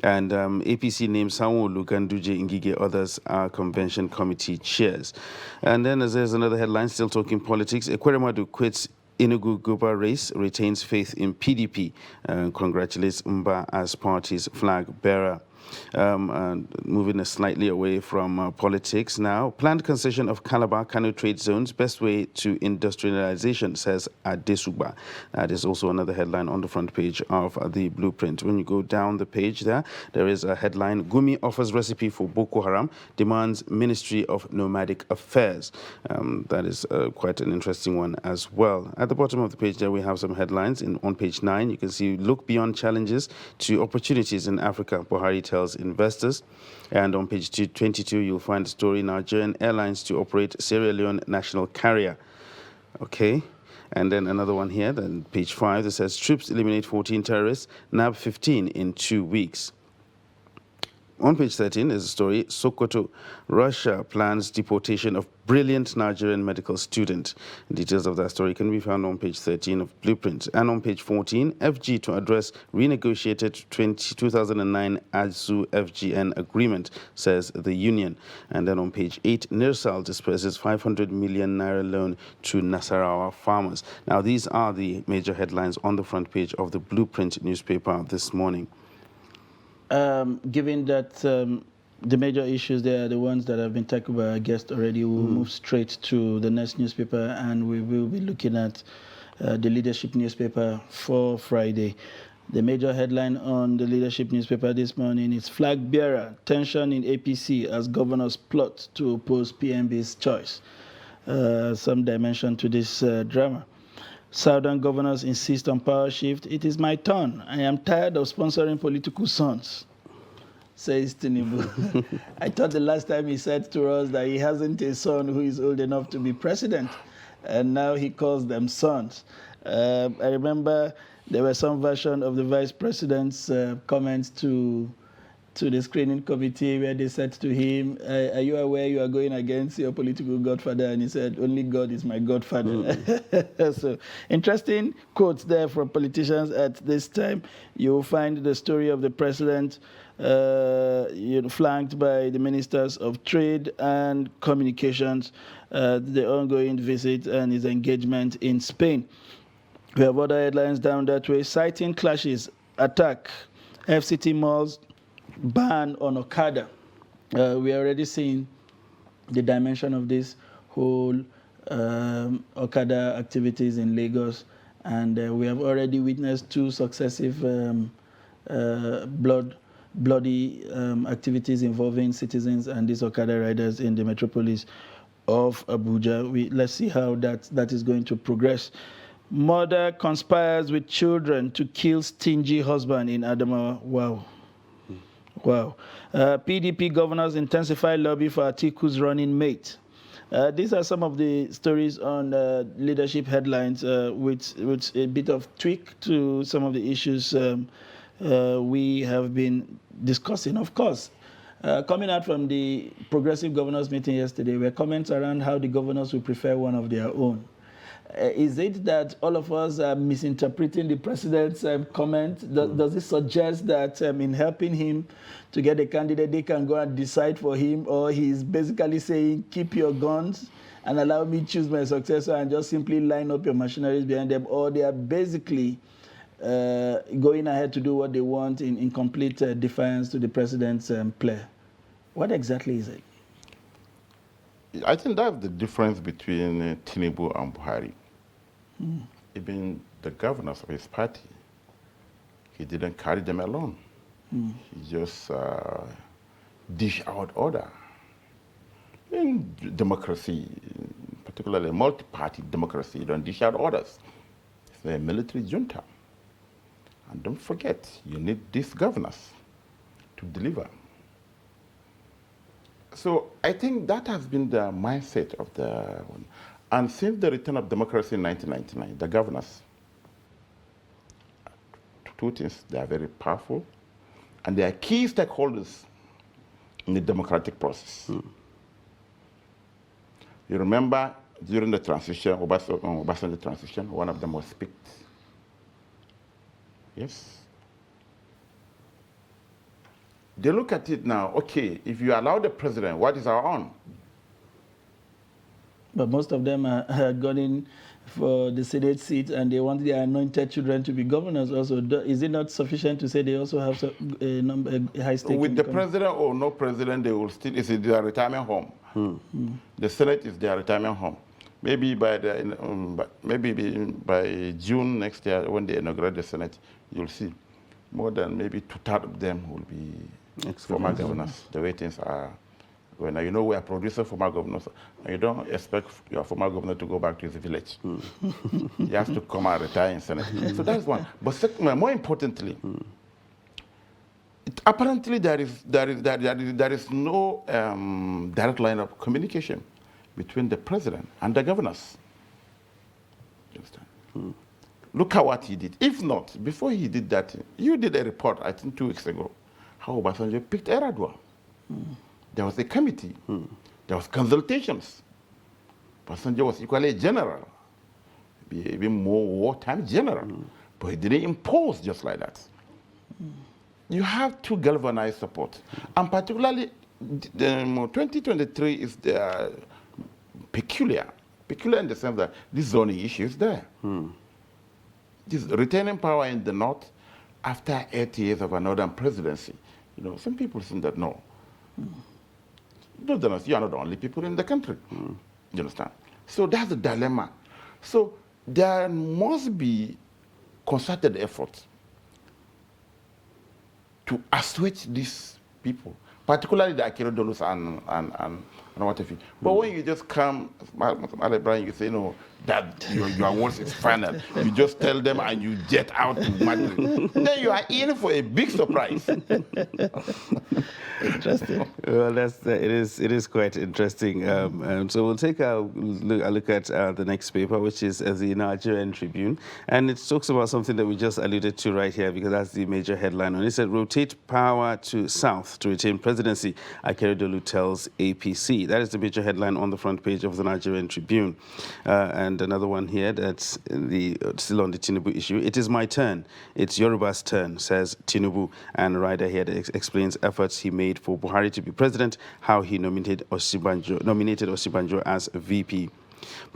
And APC names Sanwo-Olu, Ganduje, Ngige, others are convention committee chairs. And then there's another headline, still talking politics. Ekweremadu quits Enugu Guba race, retains faith in PDP, and congratulates Mba as party's flag bearer. And moving slightly away from politics now. Planned concession of Calabar Kano trade zones, best way to industrialization, says Adesuba. That is also another headline on the front page of the Blueprint. When you go down the page there is a headline: Gumi offers recipe for Boko Haram, demands Ministry of Nomadic Affairs. That is quite an interesting one as well. At the bottom of the page there we have some headlines. On page 9 you can see look beyond challenges to opportunities in Africa, Buhari tells investors. And on page 22 you'll find the story: Nigerian Airlines to operate Sierra Leone national carrier. Okay. And then another one here, then page 5, that says troops eliminate 14 terrorists, nab 15 in 2 weeks. On page 13 is a story: Sokoto, Russia plans deportation of brilliant Nigerian medical student. Details of that story can be found on page 13 of Blueprint. And on page 14, FG to address renegotiated 2009 ASU-FGN agreement, says the union. And then on page 8, Nirsal disperses 500 million naira loan to Nasarawa farmers. Now, these are the major headlines on the front page of the Blueprint newspaper this morning. Given that the major issues there are the ones that have been tackled by our guest already, we'll move straight to the next newspaper, and we will be looking at the Leadership newspaper for Friday. The major headline on the Leadership newspaper this morning is Flag Bearer, tension in APC as governors plot to oppose PMB's choice. some dimension to this drama. Southern governors insist on power shift. It is my turn. I am tired of sponsoring political sons, says Tinubu. I thought the last time he said to us that he hasn't a son who is old enough to be president, and now he calls them sons. I remember there were some version of the vice president's comments to the screening committee where they said to him, are you aware you are going against your political godfather? And he said, only God is my godfather. So interesting quotes there from politicians at this time. You'll find the story of the president flanked by the ministers of trade and communications, the ongoing visit and his engagement in Spain. We have other headlines down that way. Citing clashes, attack, FCT malls, ban on Okada. We are already seeing the dimension of this whole Okada activities in Lagos, and we have already witnessed 2 successive bloody activities involving citizens and these Okada riders in the metropolis of Abuja. Let's see how that is going to progress. Mother conspires with children to kill stingy husband in Adamawa. Wow. Wow. PDP governors intensify lobby for Atiku's running mate. These are some of the stories on leadership headlines with a bit of tweak to some of the issues we have been discussing. Of course, coming out from the progressive governors meeting yesterday were comments around how the governors would prefer one of their own. Is it that all of us are misinterpreting the president's comment? Does it suggest that in helping him to get a candidate, they can go and decide for him, or he's basically saying, keep your guns and allow me choose my successor and just simply line up your machineries behind them, or they are basically going ahead to do what they want in complete defiance to the president's play? What exactly is it? I think that's the difference between Tinubu and Buhari. Even the governors of his party, he didn't carry them alone. He just dish out order. In democracy, particularly multi-party democracy, you don't dish out orders. It's a military junta. And don't forget, you need these governors to deliver. So I think that has been the mindset of the one. And since the return of democracy in 1999, the governors, 2 things, they are very powerful, and they are key stakeholders in the democratic process. You remember during the transition, Obasanjo transition, one of them was picked. Yes. They look at it now, okay, if you allow the president, what is our own? But most of them are going for the Senate seat, and they want their anointed children to be governors also. Is it not sufficient to say they also have a high stake? With the president or no president, they will still, it's their retirement home. The Senate is their retirement home. Maybe by by June next year, when they inaugurate the Senate, you'll see more than maybe 2/3 of them will be former governors. The way things are going now, you know we are producing former governors, and you don't expect your former governor to go back to his village. He has to come and retire in Senate. So that's one. But second, more importantly, apparently there is no direct line of communication between the president and the governors. You understand? Look at what he did. If not, before he did that, you did a report, I think 2 weeks ago, how Obasanjo picked Eradua. There was a committee. There was consultations. Obasanjo was equally a general, even more wartime general. But he didn't impose just like that. You have to galvanize support. And particularly, 2023 is peculiar. Peculiar in the sense that this zoning issue is there. This retaining power in the north after 8 years of a northern presidency. You know, some people think that no. Northerners, you are not the only people in the country. You understand? So that's the dilemma. So there must be concerted effort to assuage these people particularly the Akeredolus and what have you. But when you just come, Mr. Brian, you say, no, that your words is final. You just tell them and you jet out to Madrid. Then you are in for a big surprise. Interesting. Well, it is quite interesting. So we'll take a look at the next paper, which is the Nigerian Tribune. And it talks about something that we just alluded to right here, because that's the major headline. And it said, rotate power to South to retain presidency, Akeredolu tells APC. That is the major headline on the front page of the Nigerian Tribune. And another one here that's still on the Tinubu issue. It is my turn. It's Yoruba's turn, says Tinubu. And Ryder here explains efforts he made for Buhari to be president, how he nominated Osibanjo as VP.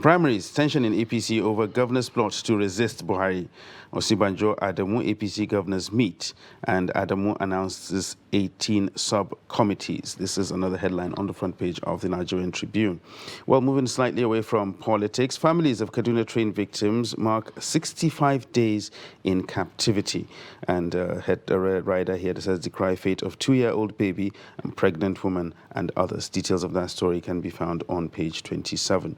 Primaries, tension in APC over governor's plot to resist Buhari. Osibanjo, Adamu APC governors meet, and Adamu announces 18 sub-committees. This is another headline on the front page of the Nigerian Tribune. Well, moving slightly away from politics, families of Kaduna train victims mark 65 days in captivity. And a red rider here that says, decry fate of 2-year-old baby and pregnant woman and others. Details of that story can be found on page 27.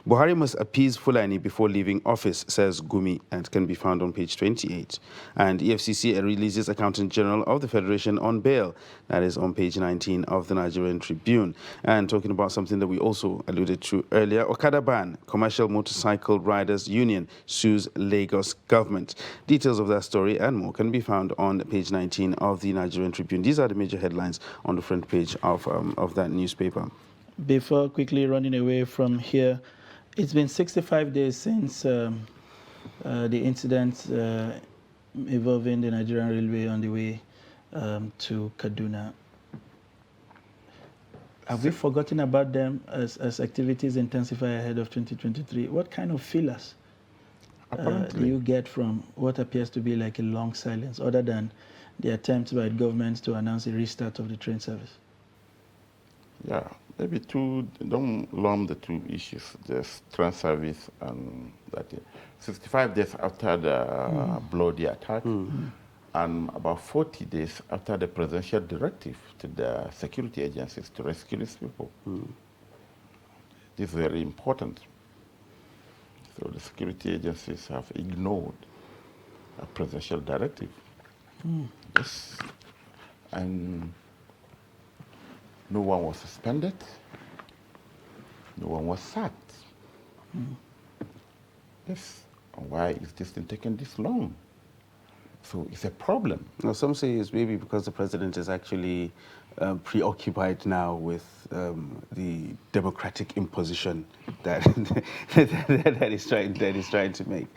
Buhari must appease Fulani before leaving office, says Gumi, and can be found on page 28. And EFCC releases Accountant General of the Federation on bail. That is on page 19 of the Nigerian Tribune. And talking about something that we also alluded to earlier, Okada ban, Commercial Motorcycle Riders Union sues Lagos government. Details of that story and more can be found on page 19 of the Nigerian Tribune. These are the major headlines on the front page of that newspaper. Before quickly running away from here, it's been 65 days since the incident involving the Nigerian Railway on the way to Kaduna. Have we forgotten about them as activities intensify ahead of 2023? What kind of feelers do you get from what appears to be like a long silence, other than the attempts by governments to announce a restart of the train service? Yeah, maybe don't lump the two issues, there's train service and that. 65 days after the bloody attack, and about 40 days after the presidential directive to the security agencies to rescue these people. This is very important. So the security agencies have ignored a presidential directive. Yes. And no one was suspended, no one was sacked. Yes. Why is this thing taking this long? So it's a problem. Now, some say it's maybe because the president is actually preoccupied now with the democratic imposition that that he's trying to make.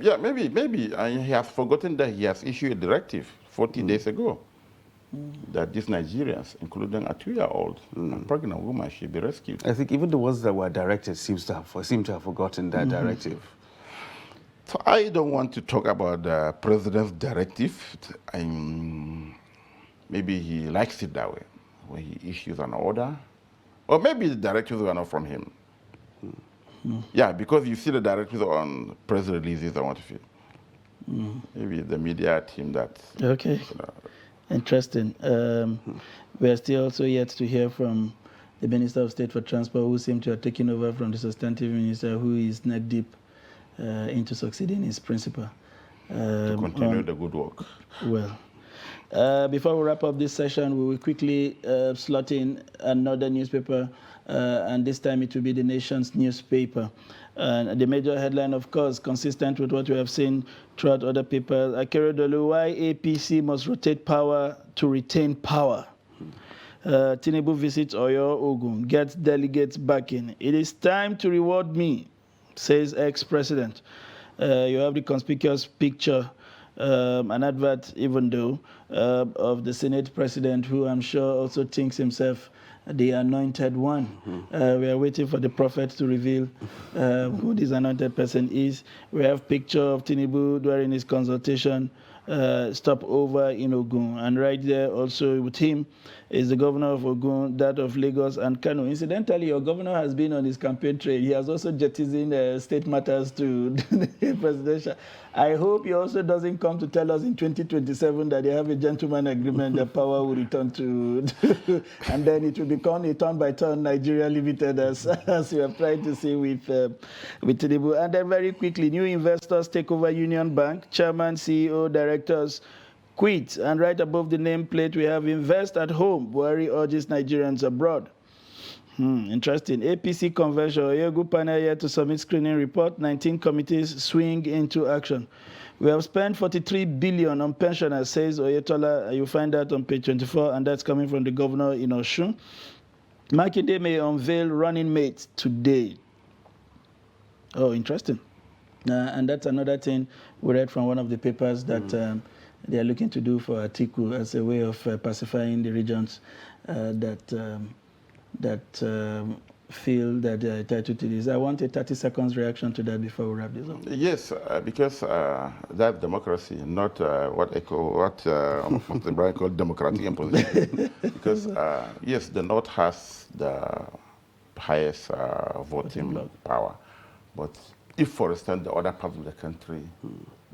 Yeah, maybe. And he has forgotten that he has issued a directive 40 days ago that these Nigerians, including a 2-year-old and pregnant woman, should be rescued. I think even the ones that were directed seem to have forgotten that directive. So I don't want to talk about the president's directive. Maybe he likes it that way, when he issues an order. Or maybe the directives were not from him. Yeah, because you see the directives on press releases and what if you. Maybe the media team that. Okay. Interesting. We are still also yet to hear from the Minister of State for Transport, who seemed to have taken over from the substantive minister, who is neck deep into succeeding his principal. To continue the good work. Well, before we wrap up this session, we will quickly slot in another newspaper, and this time it will be the Nation's newspaper. The major headline, of course, consistent with what we have seen throughout other papers, Akeredolu, why APC must rotate power to retain power. Tinubu visits Oyo Ogun, gets delegates backing. It is time to reward me, says ex-president. You have the conspicuous picture, an advert, even though, of the Senate president, who I'm sure also thinks himself the anointed one. We are waiting for the prophet to reveal who this anointed person is. We have picture of Tinubu during his consultation stopover in Ogun, and right there also with him is the governor of Ogun, that of Lagos and Kano. Incidentally, your governor has been on his campaign trail. He has also jettisoned state matters to the presidential. I hope he also doesn't come to tell us in 2027 that they have a gentleman agreement that power will return to, and then it will become a turn-by-turn Nigeria Limited, as we have tried to see with Tinubu. And then very quickly, new investors take over Union Bank, chairman, CEO, directors quit. And right above the nameplate, we have invest at home. Buhari urges Nigerians abroad. Interesting. APC convention. Oyegu panel here to submit screening report. 19 committees swing into action. We have spent 43 billion on pensioners, says Oyetola. You find that on page 24, and that's coming from the governor in Osun. Makinde may unveil running mates today. Oh, interesting. And that's another thing we read from one of the papers that they are looking to do for Atiku as a way of pacifying the regions that feel that they are entitled to this. I want a 30 seconds reaction to that before we wrap this up. Yes, because that democracy, not what Mr. Brian called democratic imposition. Because yes, the North has the highest voting power, but if, for instance, the other parts of the country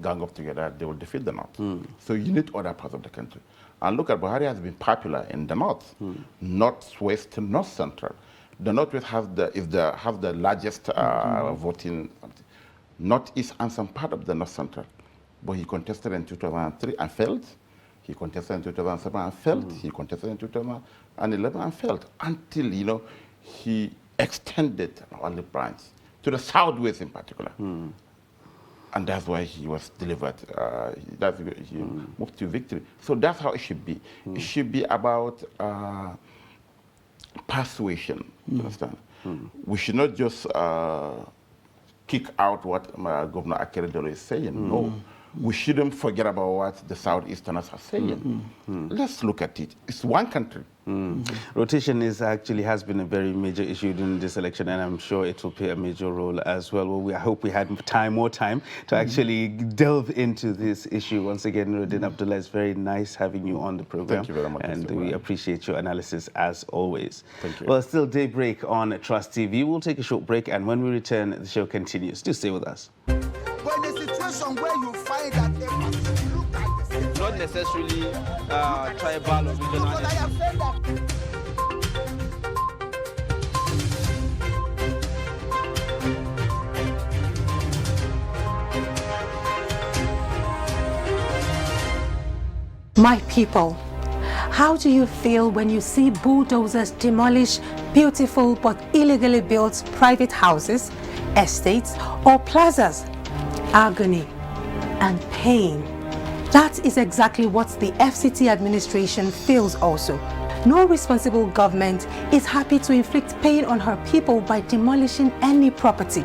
gang up together, they will defeat the North. So you need other parts of the country. And look at Buhari has been popular in the North, Northwest, North Central. The Northwest has the largest voting, Northeast and some part of the North Central. But he contested in 2003 and failed. He contested in 2007 and failed. He contested in 2011 and failed. Until, he extended olive branch to the Southwest in particular. And that's why he was delivered. He moved to victory. So that's how it should be. It should be about persuasion, you understand? We should not just kick out what Governor Akeredolu is saying. No. We shouldn't forget about what the Southeasterners are saying. Let's look at it. It's one country. Rotation has been a very major issue during this election, and I'm sure it will play a major role as well. I hope we had more time to actually delve into this issue. Once again, Nuruddin Abdullah, it's very nice having you on the program. Thank you very much. And we appreciate your analysis as always. Thank you. Well, still Daybreak on Trust TV. We'll take a short break, and when we return, the show continues. Do stay with us. But in a situation where you find that a look at the same, not necessarily tribal or regional. I have said that. My people, how do you feel when you see bulldozers demolish beautiful but illegally built private houses, estates, or plazas? Agony and pain. That is exactly what the FCT administration feels also. No responsible government is happy to inflict pain on her people by demolishing any property.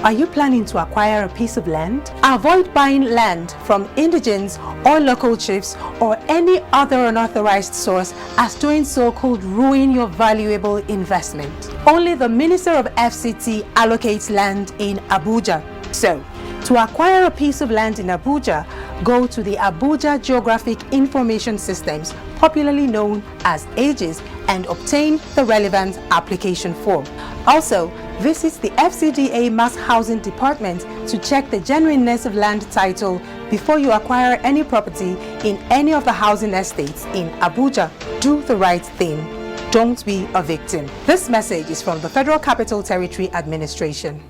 Are you planning to acquire a piece of land? Avoid buying land from indigents or local chiefs or any other unauthorized source, as doing so could ruin your valuable investment. Only the Minister of FCT allocates land in Abuja. So, to acquire a piece of land in Abuja, go to the Abuja Geographic Information Systems, popularly known as AGIS, and obtain the relevant application form. Also, visit the FCDA Mass Housing Department to check the genuineness of land title before you acquire any property in any of the housing estates in Abuja. Do the right thing. Don't be a victim. This message is from the Federal Capital Territory Administration.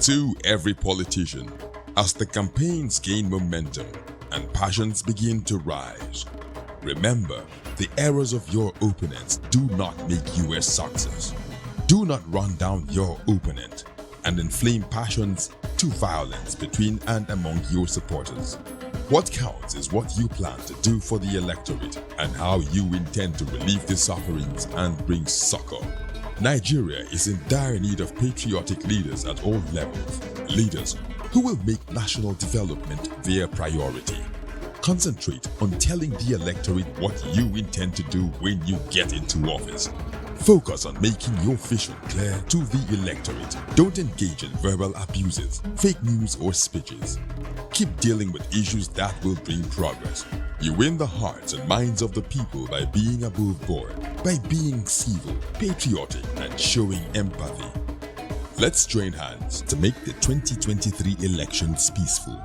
To every politician, as the campaigns gain momentum and passions begin to rise, remember, the errors of your opponents do not make you a success. Do not run down your opponent and inflame passions to violence between and among your supporters. What counts is what you plan to do for the electorate and how you intend to relieve the sufferings and bring succor. Nigeria is in dire need of patriotic leaders at all levels, leaders who will make national development their priority. Concentrate on telling the electorate what you intend to do when you get into office. Focus on making your vision clear to the electorate. Don't engage in verbal abuses, fake news, or speeches. Keep dealing with issues that will bring progress. You win the hearts and minds of the people by being above board, by being civil, patriotic, and showing empathy. Let's join hands to make the 2023 elections peaceful.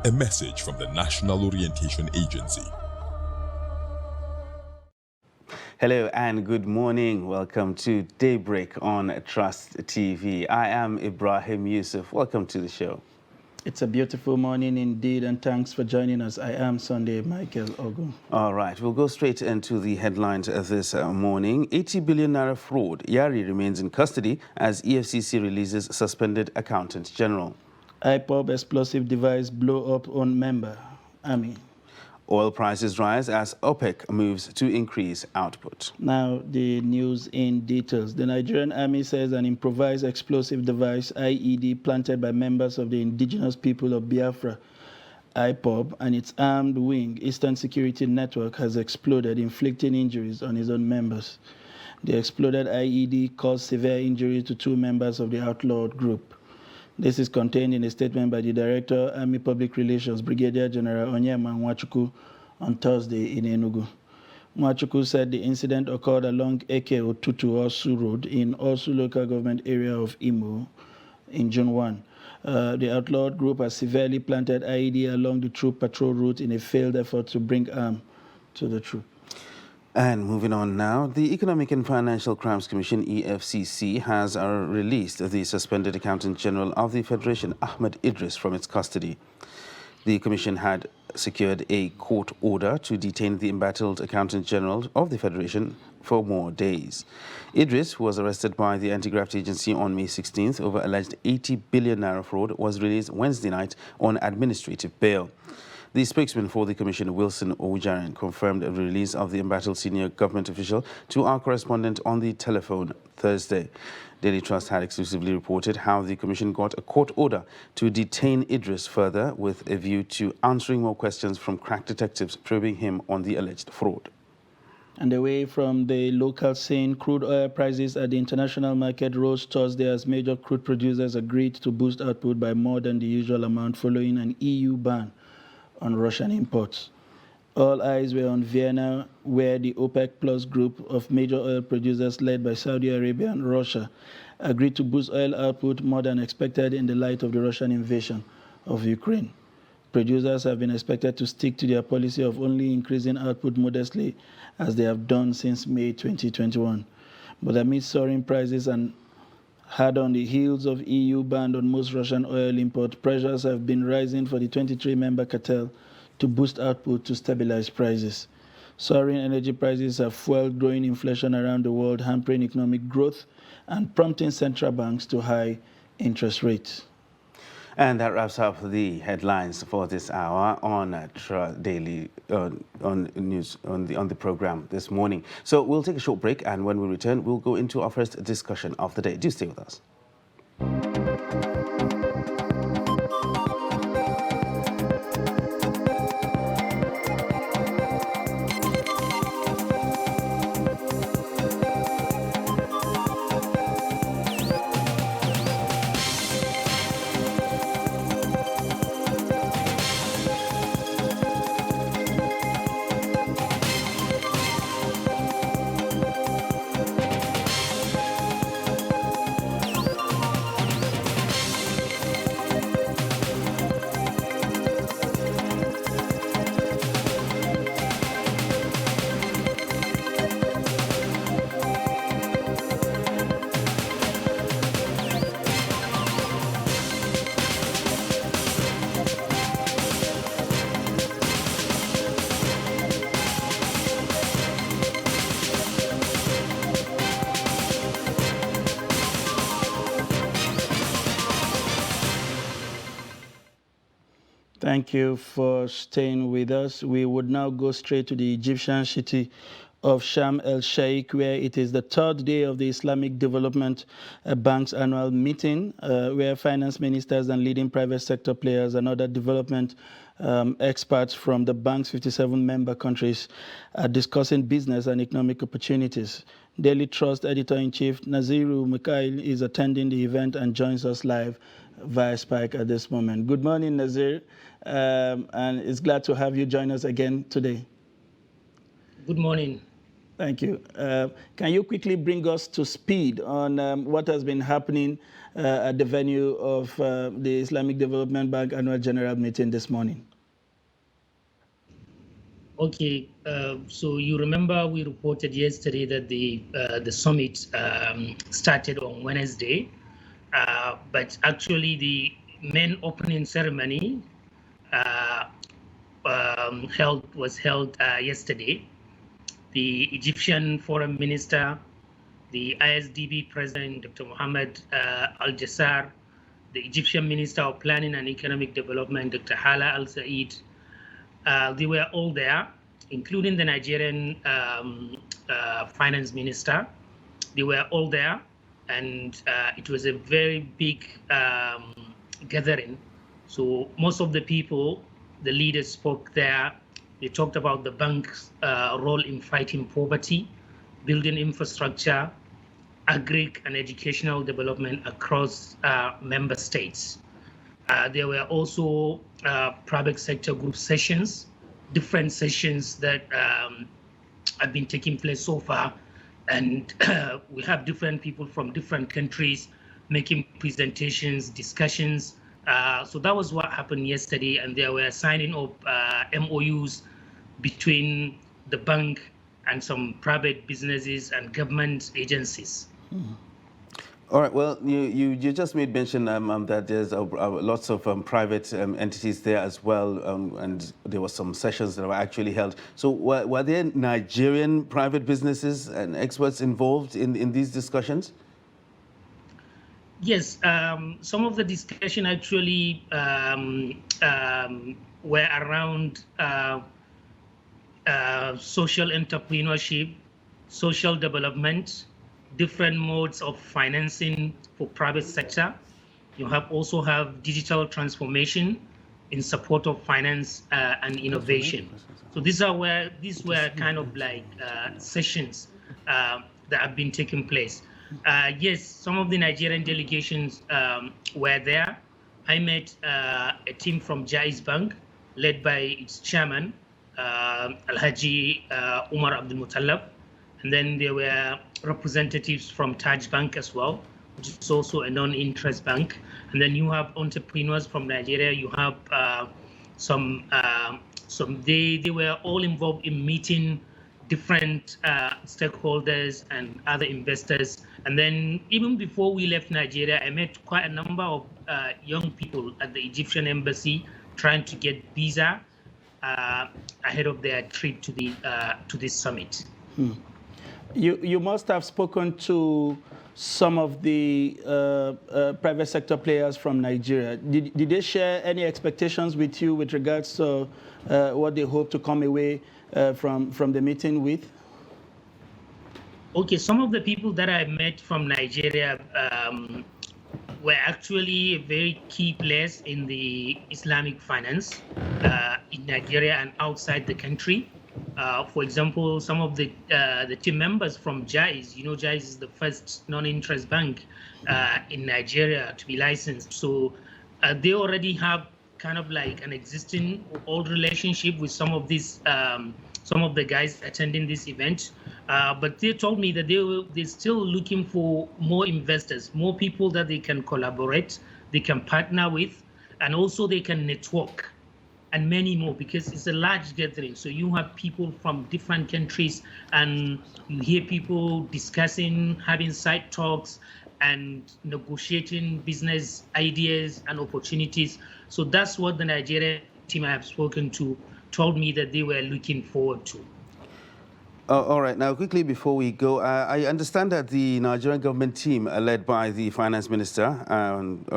A message from the National Orientation Agency. Hello and good morning. Welcome to Daybreak on Trust TV. I am Ibrahim Yusuf. Welcome to the show. It's a beautiful morning indeed, and thanks for joining us. I am Sunday Michael Ogun. All right, we'll go straight into the headlines this morning. 80 billion naira fraud. Yari remains in custody as EFCC releases suspended accountant general. IPOB explosive device blow up on member army. Oil prices rise as OPEC moves to increase output. Now, the news in details. The Nigerian Army says an improvised explosive device, IED, planted by members of the indigenous people of Biafra, IPOB, and its armed wing, Eastern Security Network, has exploded, inflicting injuries on its own members. The exploded IED caused severe injury to 2 members of the outlawed group. This is contained in a statement by the Director, Army Public Relations, Brigadier General Onyema Nwachukwu, on Thursday in Enugu. Nwachukwu said the incident occurred along Eke Otutu Osu Road in Osu local government area of Imo in June 1. The outlawed group has severely planted IED along the troop patrol route in a failed effort to bring arm to the troop. And moving on now, the Economic and Financial Crimes Commission, EFCC, has released the suspended Accountant General of the Federation, Ahmed Idris, from its custody. The commission had secured a court order to detain the embattled Accountant General of the Federation for more days. Idris, who was arrested by the Anti-Graft Agency on May 16th over alleged 80 billion naira fraud, was released Wednesday night on administrative bail. The spokesman for the commission, Wilson Owujaren, confirmed the release of the embattled senior government official to our correspondent on the telephone Thursday. Daily Trust had exclusively reported how the commission got a court order to detain Idris further with a view to answering more questions from crack detectives probing him on the alleged fraud. And away from the local scene, crude oil prices at the international market rose Thursday as major crude producers agreed to boost output by more than the usual amount following an EU ban on Russian imports. All eyes were on Vienna, where the OPEC Plus group of major oil producers led by Saudi Arabia and Russia agreed to boost oil output more than expected in the light of the Russian invasion of Ukraine. Producers have been expected to stick to their policy of only increasing output modestly, as they have done since May 2021. But amid soaring prices and hard on the heels of EU ban on most Russian oil import, pressures have been rising for the 23-member cartel to boost output to stabilize prices. Soaring energy prices have fueled growing inflation around the world, hampering economic growth and prompting central banks to high interest rates. And that wraps up the headlines for this hour on Daily on news on the program this morning. So we'll take a short break, and when we return, we'll go into our first discussion of the day. Do stay with us. Thank you for staying with us. We would now go straight to the Egyptian city of Sharm el-Sheikh, where it is the third day of the Islamic Development Bank's annual meeting, where finance ministers and leading private sector players and other development experts from the bank's 57 member countries are discussing business and economic opportunities. Daily Trust Editor-in-Chief Naziru Mikhail is attending the event and joins us live via Spike at this moment. Good morning, Nazir, and it's glad to have you join us again today. Good morning. Thank you. Can you quickly bring us to speed on what has been happening at the venue of the Islamic Development Bank Annual General Meeting this morning? Okay, so you remember we reported yesterday that the summit started on Wednesday, but actually the main opening ceremony was held yesterday. The Egyptian Foreign Minister, the ISDB President, Dr. Mohammed Al-Jassar, the Egyptian Minister of Planning and Economic Development, Dr. Hala Al-Said, they were all there, including the Nigerian Finance Minister. They were all there, and it was a very big gathering. So most of the people, the leaders spoke there. They talked about the bank's role in fighting poverty, building infrastructure, agri and educational development across member states. There were also private sector group sessions, different sessions that have been taking place so far. And we have different people from different countries making presentations, discussions. So that was what happened yesterday. And there were signing of MOUs between the bank and some private businesses and government agencies. All right. Well, you just made mention that there's lots of private entities there as well, and there were some sessions that were actually held. So were there Nigerian private businesses and experts involved in these discussions? Yes, some of the discussion actually were around social entrepreneurship, social development, different modes of financing for private sector. You also have digital transformation in support of finance and innovation. So these were kind of like sessions that have been taking place. Yes, some of the Nigerian delegations were there. I met a team from Jaiz Bank, led by its chairman, Alhaji Umar Abdul Mutallab. And then there were representatives from Taj Bank as well, which is also a non-interest bank. And then you have entrepreneurs from Nigeria. You have they were all involved in meeting different stakeholders and other investors. And then even before we left Nigeria, I met quite a number of young people at the Egyptian embassy trying to get visa ahead of their trip to this summit. You must have spoken to some of the private sector players from Nigeria. Did they share any expectations with you with regards to what they hope to come away from the meeting with? Okay, some of the people that I met from Nigeria were actually very key players in the Islamic finance in Nigeria and outside the country. For example, some of the team members from Jaiz, Jaiz is the first non-interest bank in Nigeria to be licensed. So they already have kind of like an existing old relationship with some of these, some of the guys attending this event. But they told me that they're still looking for more investors, more people that they can collaborate, they can partner with, and also they can network. And many more, because it's a large gathering. So you have people from different countries, and you hear people discussing, having side talks, and negotiating business ideas and opportunities. So that's what the Nigerian team I have spoken to told me that they were looking forward to. All right. Now, quickly before we go, I understand that the Nigerian government team, led by the finance minister and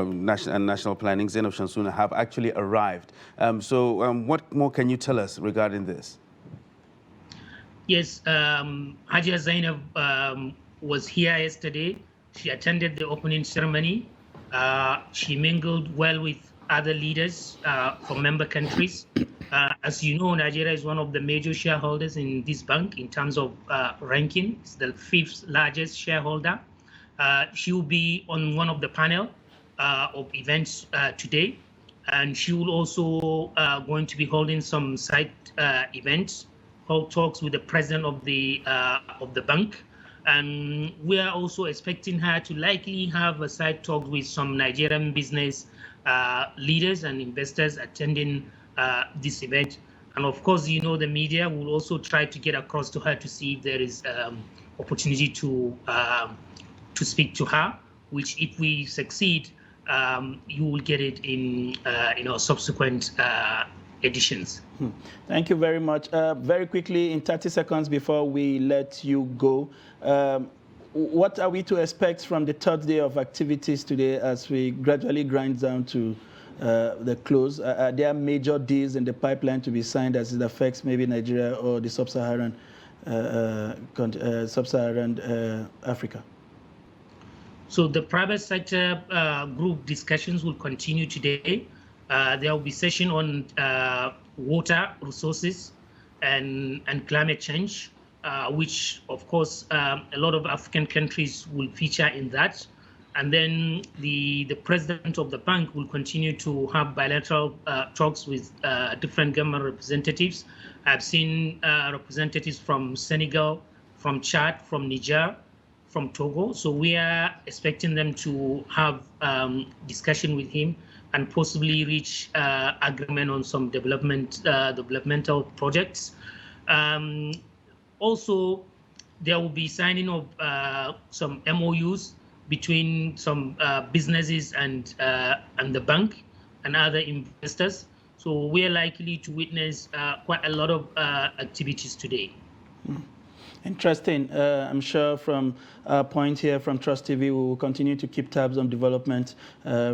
national planning, Zainab Shamsuna, have actually arrived. What more can you tell us regarding this? Yes, Hajia Zainab was here yesterday. She attended the opening ceremony. She mingled well with other leaders from member countries. As you know, Nigeria is one of the major shareholders in this bank in terms of ranking. It's the 5th largest shareholder. She will be on one of the panel of events today, and she will also going to be holding some side events, hold talks with the president of the bank. And we are also expecting her to likely have a side talk with some Nigerian business leaders and investors attending this event. And of course, you know, the media will also try to get across to her to see if there is opportunity to speak to her, which if we succeed, you will get it in subsequent editions. Thank you very much. Very quickly, in 30 seconds before we let you go, what are we to expect from the third day of activities today as we gradually grind down to the close? Are there major deals in the pipeline to be signed as it affects maybe Nigeria or the sub-Saharan Africa? So the private sector group discussions will continue today. There will be session on water resources and climate change, which of course a lot of African countries will feature in that. And then the president of the bank will continue to have bilateral talks with different government representatives. I've seen representatives from Senegal, from Chad, from Niger, from Togo. So we are expecting them to have discussion with him and possibly reach agreement on some developmental projects. Also, there will be signing of some MOUs between some businesses and the bank and other investors. So we are likely to witness quite a lot of activities today. Interesting. I'm sure from our point here from Trust TV, we will continue to keep tabs on development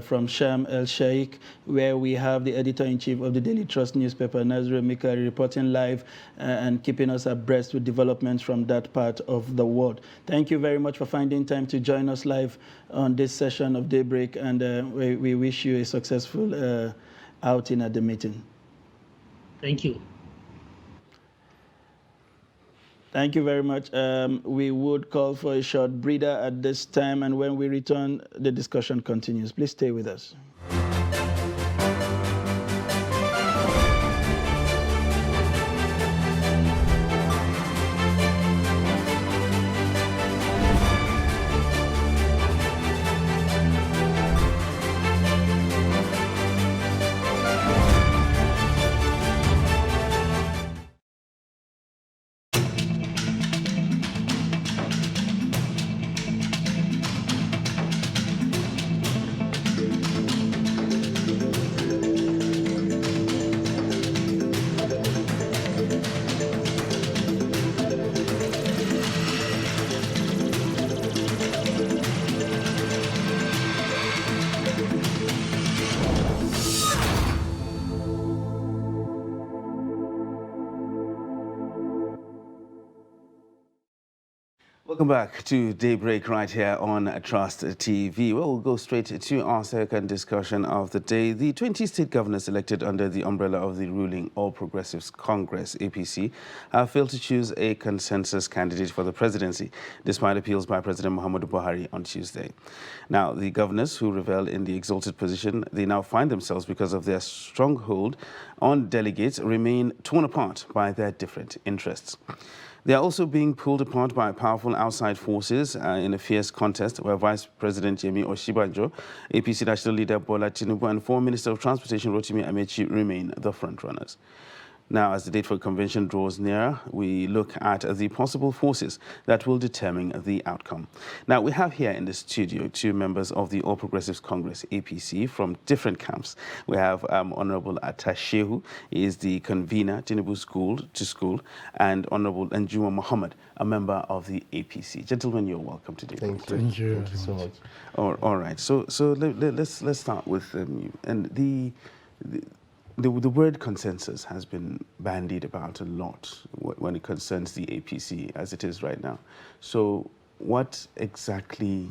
from Sham El Sheikh, where we have the editor-in-chief of the Daily Trust newspaper, Nazir Mikari, reporting live and keeping us abreast with developments from that part of the world. Thank you very much for finding time to join us live on this session of Daybreak, and we wish you a successful outing at the meeting. Thank you. Thank you very much. We would call for a short breather at this time, and when we return, the discussion continues. Please stay with us. Welcome back to Daybreak right here on Trust TV. Well, we'll go straight to our second discussion of the day. The 20 state governors elected under the umbrella of the ruling All Progressives Congress, APC, have failed to choose a consensus candidate for the presidency, despite appeals by President Muhammadu Buhari on Tuesday. Now, the governors who revelled in the exalted position, they now find themselves, because of their stronghold on delegates, remain torn apart by their different interests. They are also being pulled apart by powerful outside forces in a fierce contest where Vice President Yemi Osinbajo, APC National Leader Bola Tinubu, and former Minister of Transportation Rotimi Amechi remain the frontrunners. Now, as the date for convention draws nearer, we look at the possible forces that will determine the outcome. Now, we have here in the studio two members of the All Progressives Congress, APC, from different camps. We have Honorable Atashehu, he is the convener, Tinubu School, and Honorable Njuma Muhammad, a member of the APC. Gentlemen, you're welcome to Daybreak. Thank you so much. All right. So let's start with you. And the word consensus has been bandied about a lot when it concerns the APC as it is right now. So what exactly,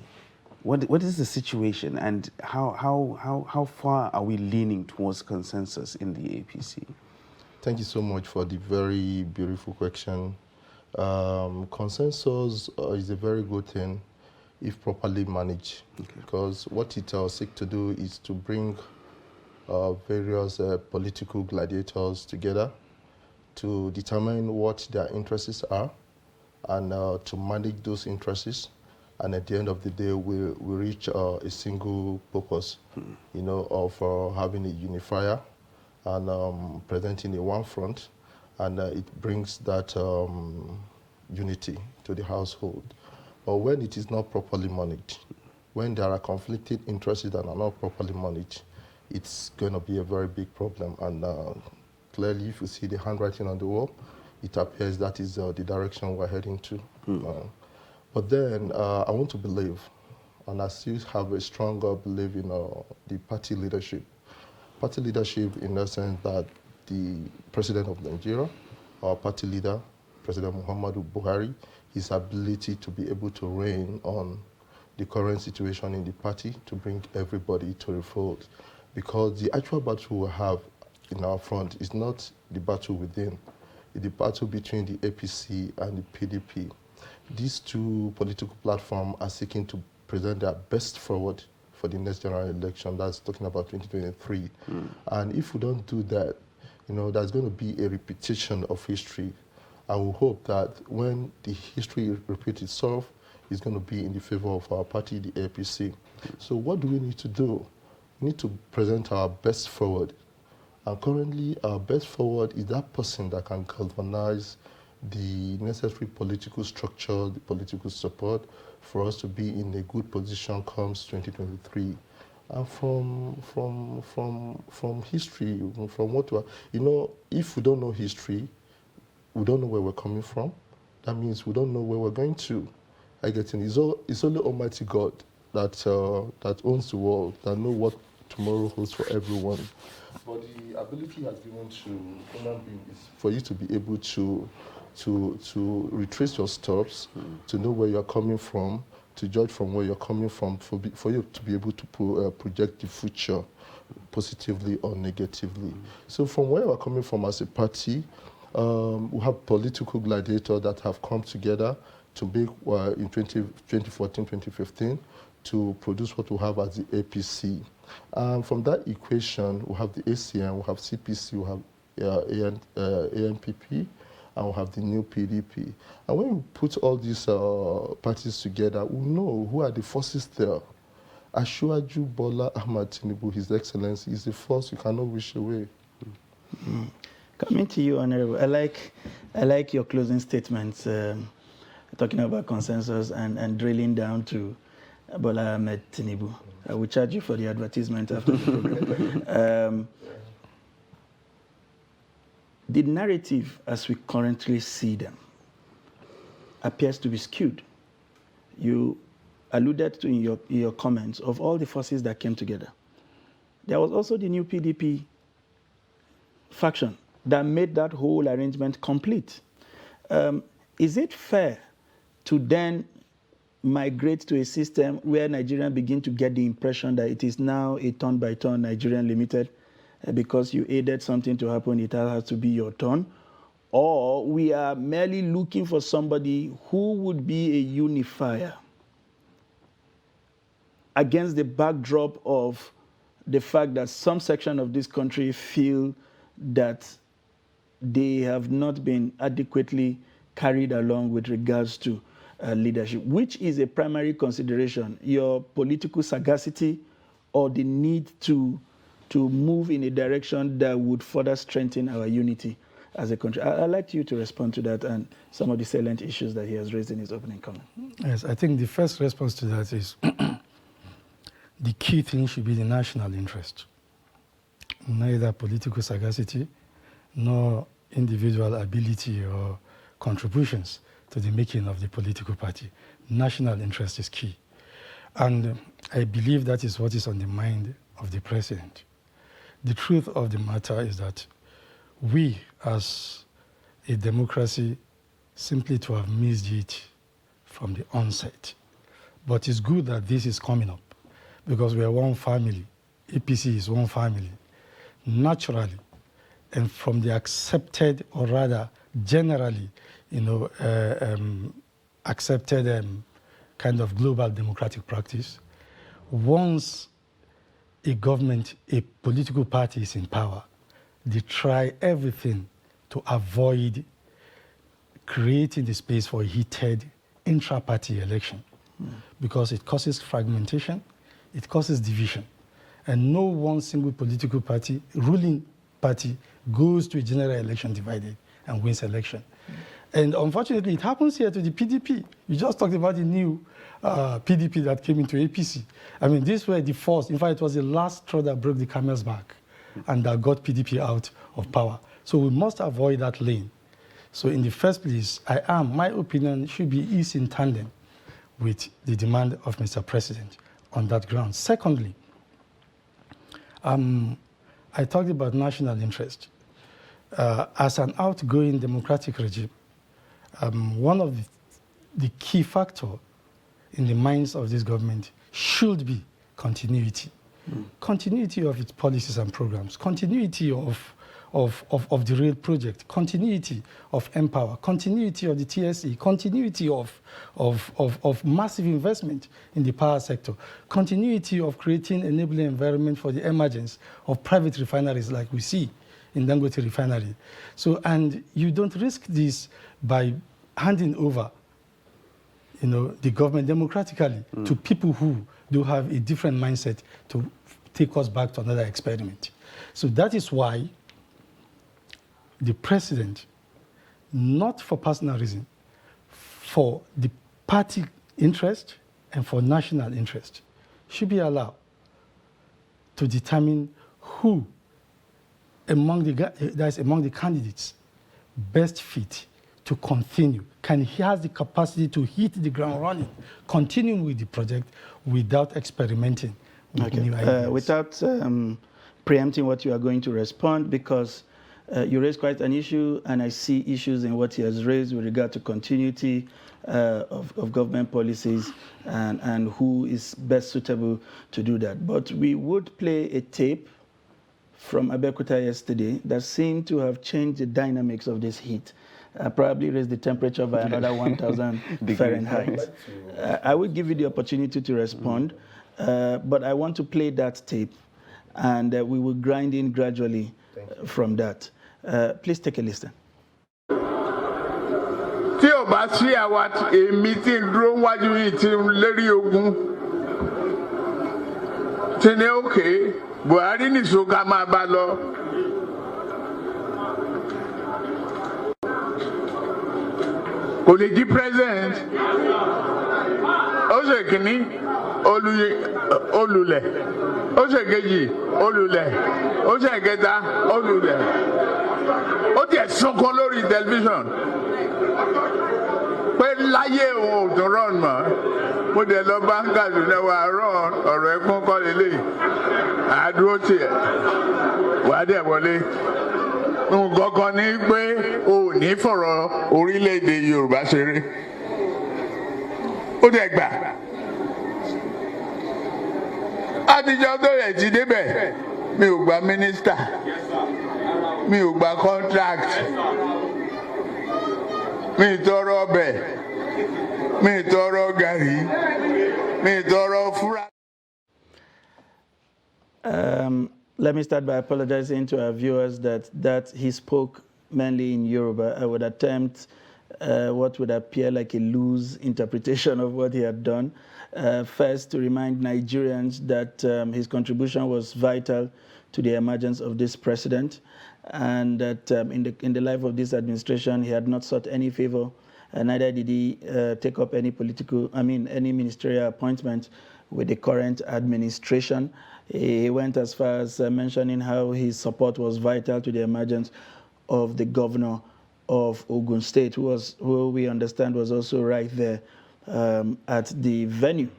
what is the situation, and how far are we leaning towards consensus in the APC? Thank you so much for the very beautiful question. Consensus is a very good thing if properly managed, because what it seeks to do is to bring various political gladiators together to determine what their interests are and to manage those interests. And at the end of the day, we reach a single purpose, of having a unifier and presenting a one front, and it brings that unity to the household. But when it is not properly managed, when there are conflicting interests that are not properly managed, it's going to be a very big problem. And clearly, if you see the handwriting on the wall, it appears that is the direction we're heading to. But then I want to believe, and I still have a stronger belief in the party leadership. Party leadership in the sense that the President of Nigeria, our party leader, President Muhammadu Buhari, his ability to be able to reign on the current situation in the party to bring everybody to the fold. Because the actual battle we have in our front is not the battle within, it's the battle between the APC and the PDP. These two political platforms are seeking to present their best forward for the next general election. That's talking about 2023. And if we don't do that, there's going to be a repetition of history. I will hope that when the history repeats itself, it's going to be in the favor of our party, the APC. So what do we need to do? We need to present our best forward. And currently, our best forward is that person that can galvanize the necessary political structure, the political support for us to be in a good position comes 2023. And from history, from what if we don't know history, we don't know where we're coming from. That means we don't know where we're going to. It's only Almighty God that owns the world, that knows what tomorrow holds for everyone. But the ability has given to human beings is for you to be able to retrace your steps, to know where you're coming from, to judge from where you're coming from, for you to be able to project the future positively or negatively. So from where we're coming from as a party, we have political gladiators that have come together to make, in 2014, 2015, to produce what we have as the APC. From that equation, we have the ACN, we have CPC, we have ANPP, and we have the new PDP. And when we put all these parties together, we know who are the forces there. Asiwaju Bola Ahmed Tinubu, His Excellency, is the force you cannot wish away. Coming to you, Honorable, I like your closing statements, talking about consensus and drilling down to Bola Ahmed Tinubu. I will charge you for the advertisement after the program. The narrative, as we currently see them, appears to be skewed. You alluded to in your comments of all the forces that came together. There was also the new PDP faction that made that whole arrangement complete. Is it fair to then migrate to a system where Nigerians begin to get the impression that it is now a turn-by-turn Nigerian Limited? Because you aided something to happen, it has to be your turn? Or we are merely looking for somebody who would be a unifier against the backdrop of the fact that some section of this country feel that they have not been adequately carried along with regards to leadership? Which is a primary consideration, your political sagacity or the need to move in a direction that would further strengthen our unity as a country. I'd like you to respond to that and some of the salient issues that he has raised in his opening comment. Yes, I think the first response to that is the key thing should be the national interest. Neither political sagacity nor individual ability or contributions to the making of the political party. National interest is key. And I believe that is what is on the mind of the president. The truth of the matter is that we, as a democracy, simply to have missed it from the onset. But it's good that this is coming up because we are one family. APC is one family. Naturally, and from the accepted, or rather generally, accepted kind of global democratic practice, once a government, a political party is in power, they try everything to avoid creating the space for a heated intra-party election because it causes fragmentation, it causes division. And no one single political party, ruling party, goes to a general election divided and wins election. And unfortunately, it happens here to the PDP. You just talked about the new PDP that came into APC. I mean, these were the first. In fact, it was the last straw that broke the camel's back and that got PDP out of power. So we must avoid that lane. So in the first place, my opinion should be in tandem with the demand of Mr. President on that ground. Secondly, I talked about national interest. As an outgoing democratic regime, one of the key factors in the minds of this government should be continuity. Continuity of its policies and programs, continuity of the rail project, continuity of Empower, continuity of the TSE, continuity of massive investment in the power sector, continuity of creating enabling environment for the emergence of private refineries like we see in Dangote refinery. So, and you don't risk this by handing over the government democratically to people who do have a different mindset to take us back to another experiment. So that is why the president, not for personal reason, for the party interest and for national interest, should be allowed to determine who among the candidates best fit to continue. He has the capacity to hit the ground running, continuing with the project without experimenting with new ideas. Without preempting what you are going to respond, because you raised quite an issue, and I see issues in what he has raised with regard to continuity of government policies and who is best suitable to do that. But we would play a tape from Abeokuta yesterday that seemed to have changed the dynamics of this heat. Probably raised the temperature by another 1,000 Fahrenheit. I will give you the opportunity to respond, but I want to play that tape, and we will grind in gradually from that. Please take a listen. Tí o bá sí àwa èmi tí ń dúró wájú yìí tí ń lérí ogun tí ní òkè Buhari nìṣó ká máa bá lọ. Kò lè di president. Ó ṣe kìíní olùlẹ̀. Ó ṣe kejì olùlẹ̀. Ó ṣe kẹta olùlẹ̀. Ó tiẹ̀ sunkún lórí tẹlifíṣàn pé láyé òun ò tún rán mọ́. Mo dẹ̀ lọ bá ń Kaduna wà rán ọ̀rọ̀ ẹ̀kún kọ́ lélẹ̀. Àdúró tiẹ̀ wà á dẹ̀ wọlé. Nǹkan ní pé o ò ní fọ̀rọ̀ orílẹ̀-èdè Yorùbá ṣeré. Ó dẹ̀ gbà. Àtijọ́ tó yẹ ti débẹ̀, mi ò gba mínísítà, mi ò gba contract, mi ì tọrọ ọbẹ̀, mi ì tọrọ gàrí, mi ì tọrọ fúra. Let me start by apologizing to our viewers that he spoke mainly in Yoruba. I would attempt what would appear like a loose interpretation of what he had done. First, to remind Nigerians that his contribution was vital to the emergence of this president. and that in the life of this administration, he had not sought any favor, and neither did he take up any any ministerial appointment with the current administration. He went as far as mentioning how his support was vital to the emergence of the governor of Ogun State, who we understand was also right there at the venue,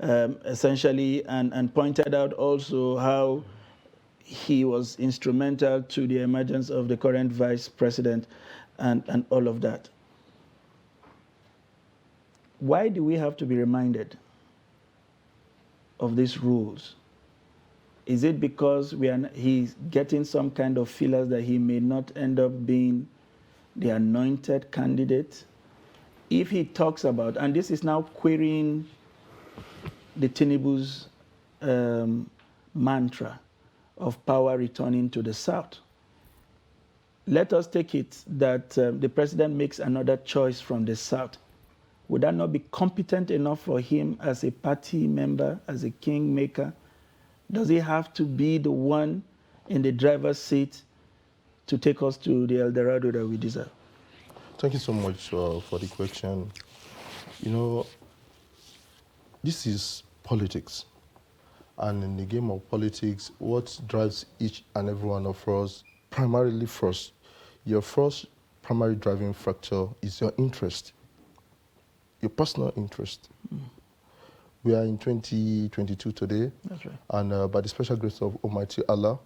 essentially, and pointed out also how he was instrumental to the emergence of the current vice president and all of that. Why do we have to be reminded of these rules? Is it because he's getting some kind of feelers that he may not end up being the anointed candidate? If he talks about, and this is now querying the Tinubu's mantra of power returning to the South. Let us take it that the president makes another choice from the South. Would that not be competent enough for him as a party member, as a kingmaker? Does he have to be the one in the driver's seat to take us to the El Dorado that we deserve? Thank you so much for the question. You know, this is politics. And in the game of politics, what drives each and every one of us, primarily first, your first primary driving factor is your interest, your personal interest. We are in 2022 today. That's right. And by the special grace of Almighty Allah,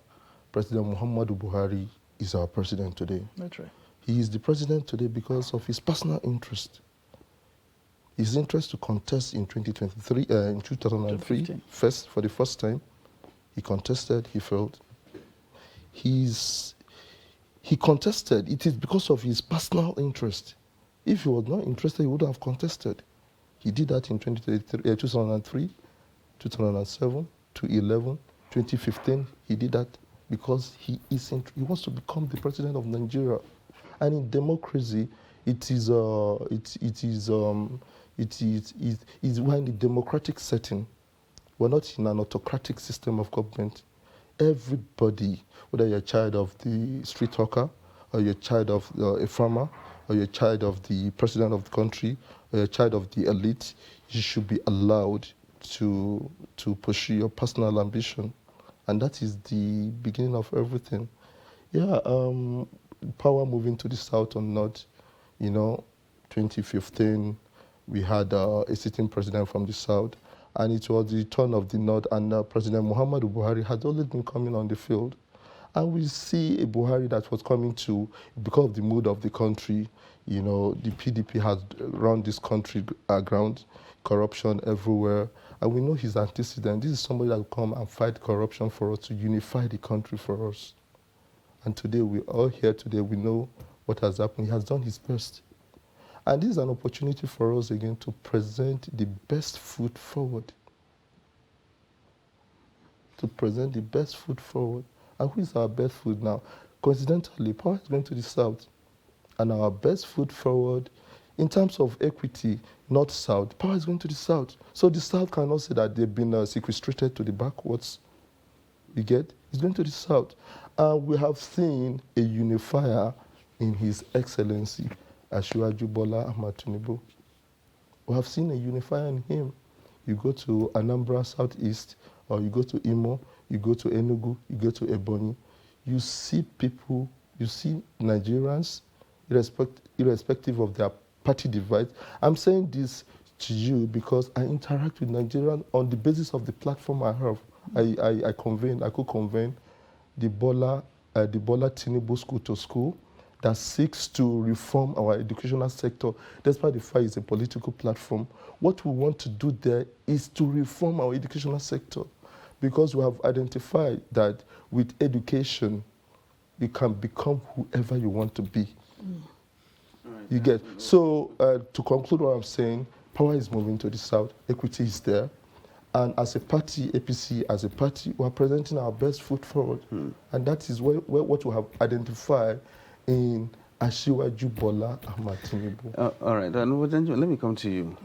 President Muhammadu Buhari is our president today. That's right. He is the president today because of his personal interest. His interest to contest in 2003, for the first time, he contested, he failed. He contested, it is because of his personal interest. If he was not interested, he would have contested. He did that in 2003, 2007, 2011, 2015. He did that because he wants to become the president of Nigeria. And in democracy, we're in the democratic setting. We're not in an autocratic system of government. Everybody, whether you're a child of the street hawker, or you're a child of a farmer, or you're a child of the president of the country, or you're a child of the elite, you should be allowed to pursue your personal ambition. And that is the beginning of everything. Yeah, power moving to the south or not, 2015, we had a sitting president from the south, and it was the turn of the north, and President Muhammadu Buhari had always been coming on the field. And we see a Buhari that was coming to, because of the mood of the country, the PDP has run this country aground, corruption everywhere, and we know his antecedent. This is somebody that will come and fight corruption for us, to unify the country for us. And today, we're all here today, we know what has happened. He has done his best. And this is an opportunity for us again to present the best foot forward. To present the best foot forward. And who is our best foot now? Coincidentally, power is going to the south. And our best foot forward, in terms of equity, north-south, power is going to the south. So the south cannot say that they've been sequestrated to the backwards. You get? It's going to the south. And we have seen a unifier in His Excellency, Asiwaju Bola Ahmed Tinubu. We have seen a unifier in him. You go to Anambra Southeast, or you go to Imo, you go to Enugu, you go to Ebonyi, you see people, you see Nigerians, irrespective of their party divide. I'm saying this to you because I interact with Nigerians on the basis of the platform I have. I could convene the Bola Tinubu School to School that seeks to reform our educational sector, despite the fact it's a political platform. What we want to do there is to reform our educational sector, because we have identified that with education, you can become whoever you want to be. You get? So to conclude what I'm saying, power is moving to the south, equity is there, and as a party, APC, as a party, we are presenting our best foot forward. And that is what we have identified in Asiwaju Bola Ahmed Tinubu. All right, let me come to you.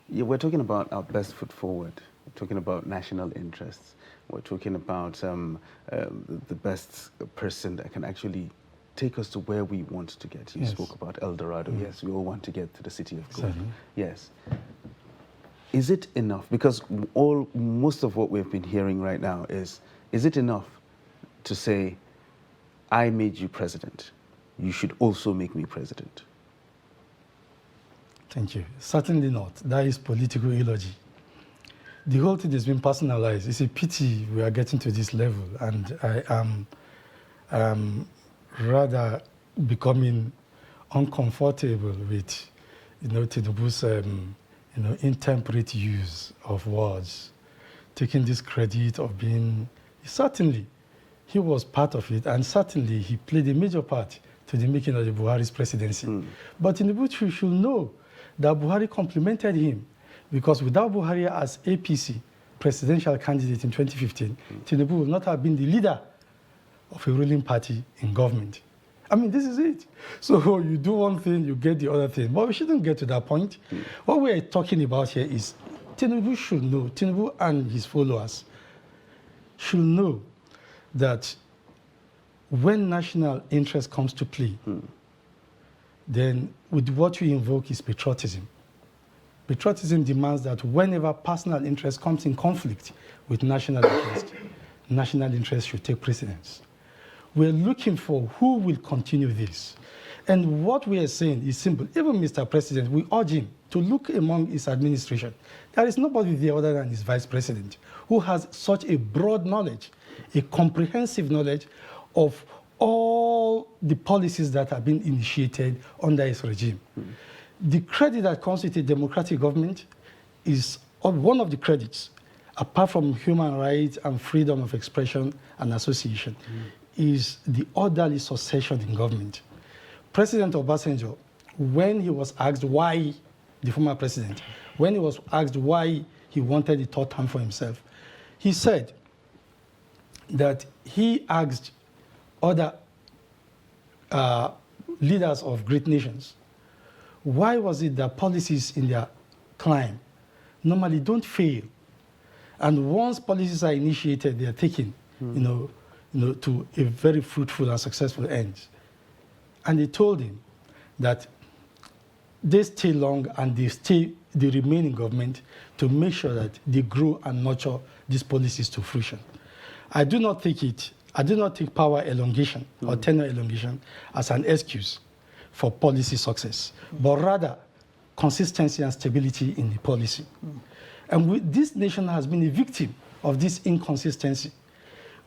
We're talking about our best foot forward. talking about national interests. We're talking about the best person that can actually take us to where we want to get. You spoke about El Dorado. Yes, we all want to get to the city of gold. Yes. Is it enough? Because most of what we've been hearing right now is it enough to say, I made you president, you should also make me president? Thank you. Certainly not. That is political eulogy. The whole thing has been personalized. It's a pity we are getting to this level, and I am rather becoming uncomfortable with, Tinubu's, intemperate use of words, taking this credit of being, certainly, he was part of it, and certainly he played a major part to the making of the Buhari's presidency. But Tinubu should know that Buhari complimented him, because without Buhari as APC presidential candidate in 2015, Tinubu would not have been the leader of a ruling party in government. I mean, this is it. So you do one thing, you get the other thing. But we shouldn't get to that point. What we are talking about here is Tinubu should know, Tinubu and his followers should know that when national interest comes to play, then with what you invoke is patriotism. Patriotism demands that whenever personal interest comes in conflict with national interest should take precedence. We're looking for who will continue this. And what we are saying is simple. Even Mr. President, we urge him to look among his administration. There is nobody there other than his vice president who has such a broad knowledge, a comprehensive knowledge of all the policies that have been initiated under his regime. The credit that comes with a democratic government is one of the credits, apart from human rights and freedom of expression and association, is the orderly succession in government. President Obasanjo, when he was asked why, the former president, when he was asked why he wanted the third term for himself, he said that he asked other leaders of great nations, why was it that policies in their climb normally don't fail? And once policies are initiated, they are taken, to a very fruitful and successful end. And they told him that they stay long and they remain in government to make sure that they grow and nurture these policies to fruition. I do not take power elongation or tenure elongation as an excuse for policy success, but rather consistency and stability in the policy. And this nation has been a victim of this inconsistency.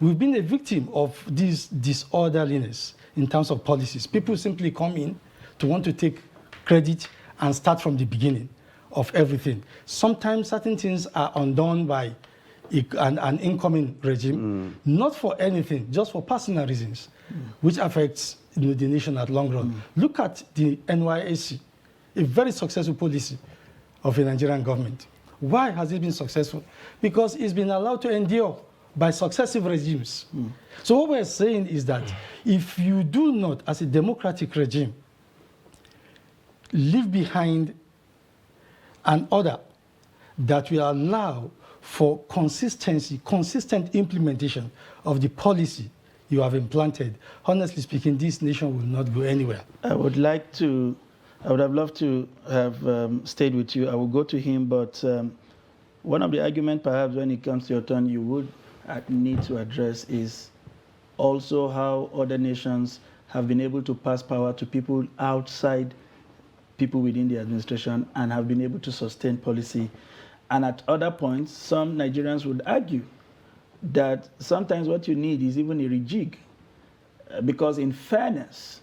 We've been a victim of this disorderliness in terms of policies. People simply come in to want to take credit and start from the beginning of everything. Sometimes certain things are undone by an incoming regime, not for anything, just for personal reasons, which affects the nation at long run. Look at the NYSC, a very successful policy of the Nigerian government. Why has it been successful? Because it's been allowed to endure by successive regimes. So what we're saying is that if you do not, as a democratic regime, leave behind an order that will allow for consistency, consistent implementation of the policy you have implanted, honestly speaking, this nation will not go anywhere. I would have loved to have stayed with you. I will go to him, but one of the arguments perhaps when it comes to your turn you would need to address is also how other nations have been able to pass power to people outside people within the administration and have been able to sustain policy. And at other points, some Nigerians would argue that sometimes what you need is even a rejig. Because in fairness,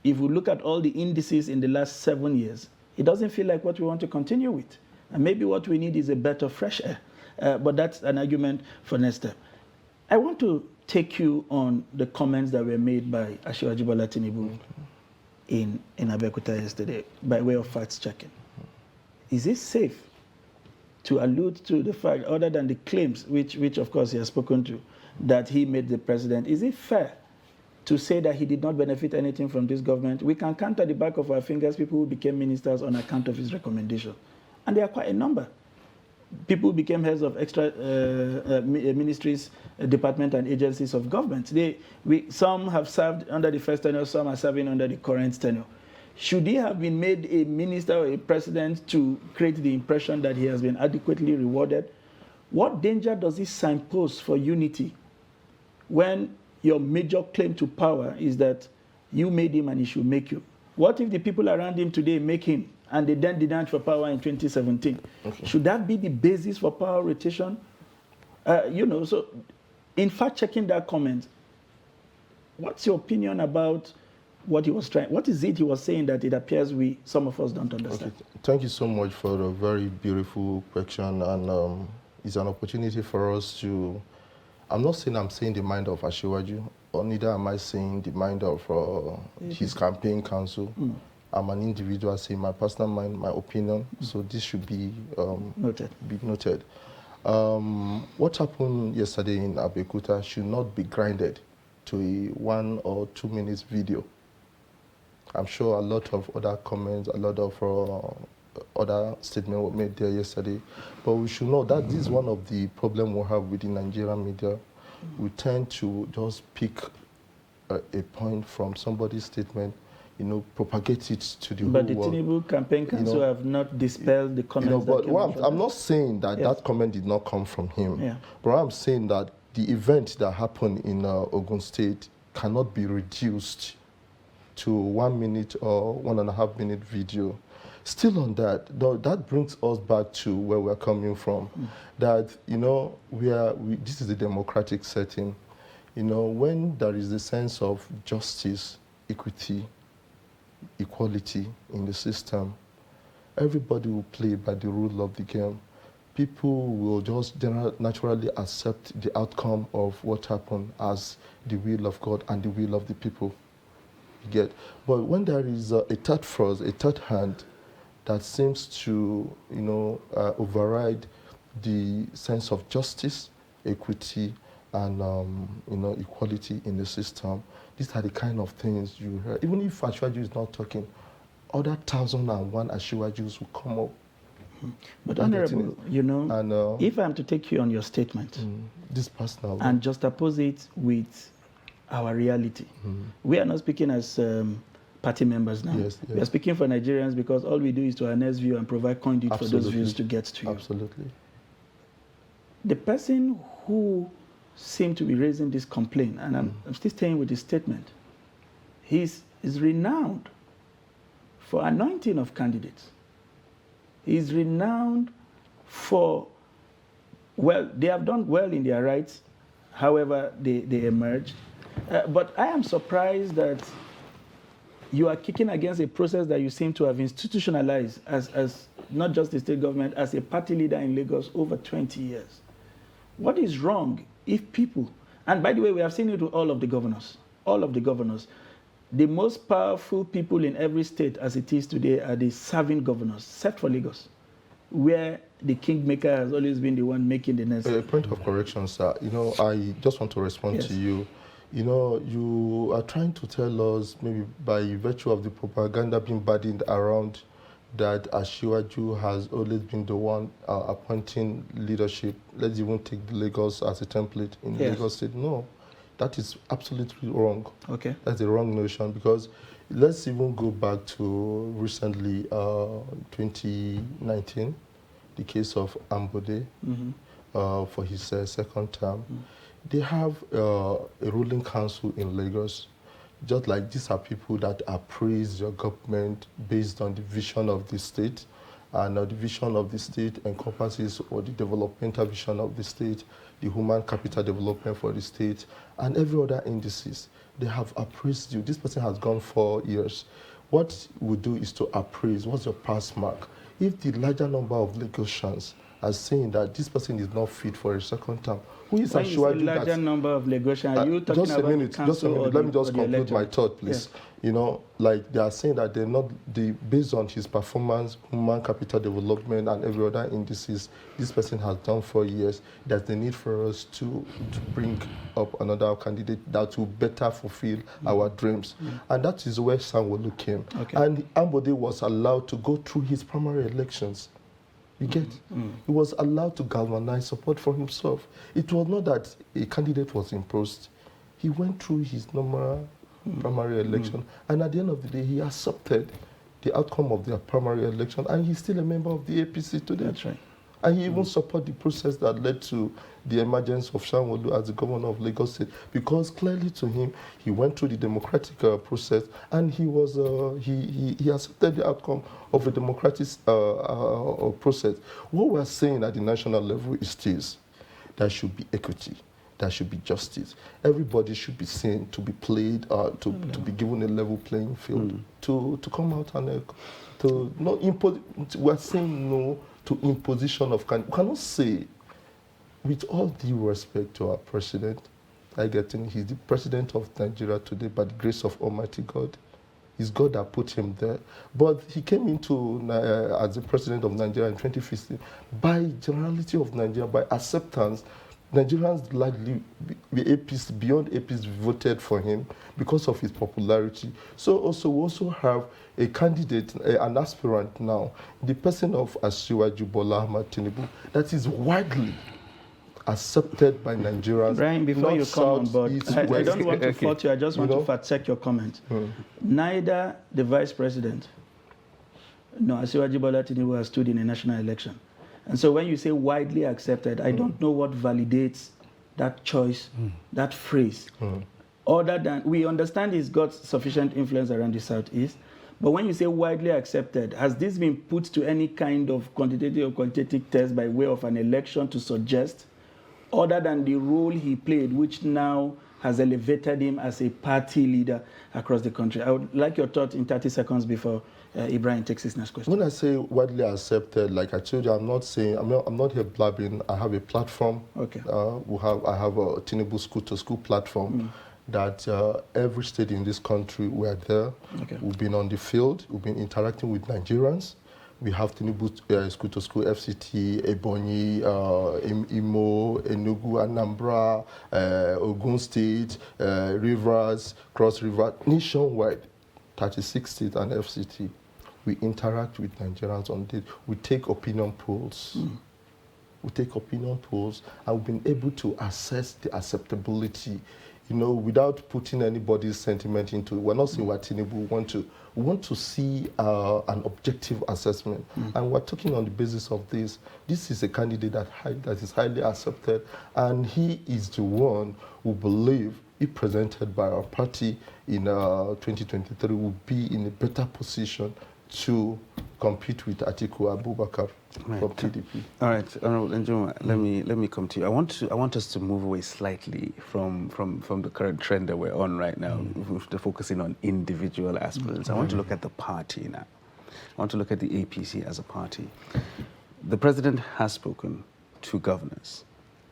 if we look at all the indices in the last 7 years, it doesn't feel like what we want to continue with. And maybe what we need is a better fresh air. But that's an argument for next step. I want to take you on the comments that were made by Asiwaju Bola Tinubu in Abeokuta yesterday by way of facts checking. Is it safe to allude to the fact, other than the claims, which of course he has spoken to, that he made the president? Is it fair to say that he did not benefit anything from this government? We can count at the back of our fingers people who became ministers on account of his recommendation. And there are quite a number. people became heads of extra ministries, departments, and agencies of government. Some have served under the first tenure, some are serving under the current tenure. Should he have been made a minister or a president to create the impression that he has been adequately rewarded? What danger does this signpost for unity when your major claim to power is that you made him and he should make you? What if the people around him today make him and they then deny for power in 2017? Okay. Should that be the basis for power rotation? So in fact, checking that comment, what's your opinion about what he was trying? What is it he was saying that it appears some of us don't understand? Okay. Thank you so much for a very beautiful question, and it's an opportunity for us to. I'm not saying I'm saying the mind of Asiwaju, or neither am I saying the mind of his campaign council. I'm an individual saying my personal mind, my opinion. So this should be noted. What happened yesterday in Abeokuta should not be grinded to a 1 or 2 minutes video. I'm sure a lot of other comments, a lot of other statements were made there yesterday. But we should know that this is one of the problems we have within Nigerian media. We tend to just pick a point from somebody's statement, propagate it to the whole world. But the Tinubu campaign council have not dispelled the comments. I'm not saying that that comment did not come from him. Yeah. But I'm saying that the event that happened in Ogun State cannot be reduced to 1 minute or 1.5 minute video. Still on that, that brings us back to where we're coming from. That, this is a democratic setting. When there is a sense of justice, equity, equality in the system, everybody will play by the rule of the game. People will just naturally accept the outcome of what happened as the will of God and the will of the people. But when there is a third force, a third hand that seems to, override the sense of justice, equity, and equality in the system, these are the kind of things you hear. Even if Asiwaju is not talking, other 1,001 Asiwajus will come up. But Honorable, if I'm to take you on your statement, this personal, and juxtapose it with our reality, we are not speaking as party members now. Yes. We are speaking for Nigerians because all we do is to harness view and provide conduit for those views to get to you. Absolutely. The person who seemed to be raising this complaint, and I'm still staying with his statement, is renowned for anointing of candidates. He's renowned for, they have done well in their rights, however they emerge. But I am surprised that you are kicking against a process that you seem to have institutionalized as not just the state government, as a party leader in Lagos over 20 years. What is wrong if people, and by the way, we have seen it with all of the governors, the most powerful people in every state as it is today are the serving governors, except for Lagos, where the kingmaker has always been the one making the necessary. A point of correction, sir. I just want to respond to you. You are trying to tell us, maybe by virtue of the propaganda being bandied around, that Asiwaju has always been the one appointing leadership. Let's even take Lagos as a template in Lagos State. No, that is absolutely wrong. Okay. That's a wrong notion, because let's even go back to recently, 2019, the case of Ambode for his second term. They have a ruling council in Lagos. Just like these are people that appraise your government based on the vision of the state, and the vision of the state encompasses the developmental vision of the state, the human capital development for the state, and every other indices. They have appraised you. This person has gone 4 years. What we do is to appraise what's your pass mark. If the larger number of Lagosians are saying that this person is not fit for a second term, who is When you say larger number of Lagosians, are you talking about the council? Let me just conclude my thought, please. Yes. Like they are saying that they're not, based on his performance, human capital development, and every other indices, this person has done 4 years. There's the need for us to bring up another candidate that will better fulfill our dreams. And that is where Sam will look in. Okay. And Ambode was allowed to go through his primary elections. You get? He was allowed to galvanize support for himself. It was not that a candidate was imposed. He went through his normal primary election, and at the end of the day, he accepted the outcome of their primary election, and he's still a member of the APC today. That's right. And he even supported the process that led to the emergence of Sanwo-Olu as the governor of Lagos State, because clearly to him, he went through the democratic process, and he was he accepted the outcome of a democratic process. What we're saying at the national level is this: there should be equity, there should be justice. Everybody should be seen to be played, to be given a level playing field, to come out and to not impose. We're saying no to imposition of kind. We cannot say, with all due respect to our president, he's the president of Nigeria today by the grace of Almighty God. It's God that put him there. But he came into as the president of Nigeria in 2015 by generality of Nigeria, by acceptance. Nigerians likely, APC, beyond APC, voted for him because of his popularity. So also we also have a candidate, an aspirant now, the person of Asiwaju Bola Ahmed Tinubu, that is widely accepted by Nigerians. Brian, before you come on board, I don't want to fault you, I just want to fact-check your comment. Neither the vice president nor Asiwaju Bola Tinubu has stood in a national election. And so when you say widely accepted, I don't know what validates that choice, that phrase. Other than, we understand he's got sufficient influence around the Southeast, but when you say widely accepted, has this been put to any kind of quantitative or qualitative test by way of an election to suggest, other than the role he played, which now has elevated him as a party leader across the country? I would like your thoughts in 30 seconds before Ibrahim takes his next question. When I say widely accepted, like I told you, I'm not here blabbing. I have a platform. Okay. I have a Tinubu school-to-school platform that every state in this country, we're there. Okay. We've been on the field. We've been interacting with Nigerians. We have Tinubu school-to-school, FCT, Ebonyi, Imo, Enugu, Anambra, Ogun State, Rivers, Cross River, nationwide, 36 states and FCT. We interact with Nigerians on this. We take opinion polls. We take opinion polls, and we've been able to assess the acceptability, without putting anybody's sentiment into it. We're not saying what Tinubu we want to see an objective assessment. And we're talking on the basis of this. This is a candidate that is highly accepted, and he is the one who believe, if presented by our party in 2023, will be in a better position to compete with Atiku Abubakar from PDP. All right, Honorable Njuma, let me come to you. I want us to move away slightly from the current trend that we're on right now, focusing on individual aspirants. I want to look at the party now. I want to look at the APC as a party. The president has spoken to governors.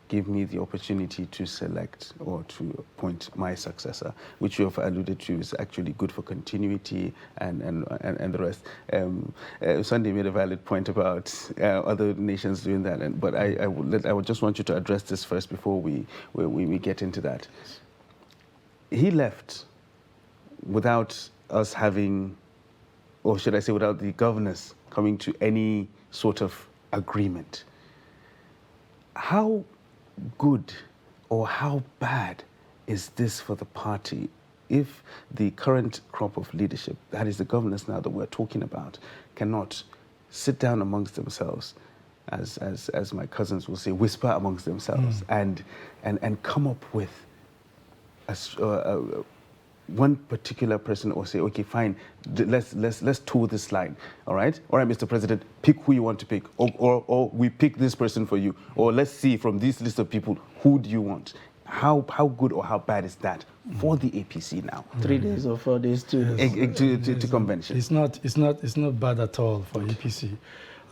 Give me the opportunity to select or to appoint my successor, which you have alluded to is actually good for continuity and the rest. Sunday made a valid point about other nations doing that, but I would just want you to address this first before we get into that. He left without us having, or should I say without the governors coming to any sort of agreement. How good or how bad is this for the party if the current crop of leadership, that is the governors now that we're talking about, cannot sit down amongst themselves, as my cousins will say, whisper amongst themselves and come up with one particular person, or say, okay, fine, let's toe this line, all right, Mr. President, pick who you want to pick, or we pick this person for you, or let's see from this list of people, who do you want? How good or how bad is that for the APC now? 3 days or 4 days to convention. It's not bad at all for APC.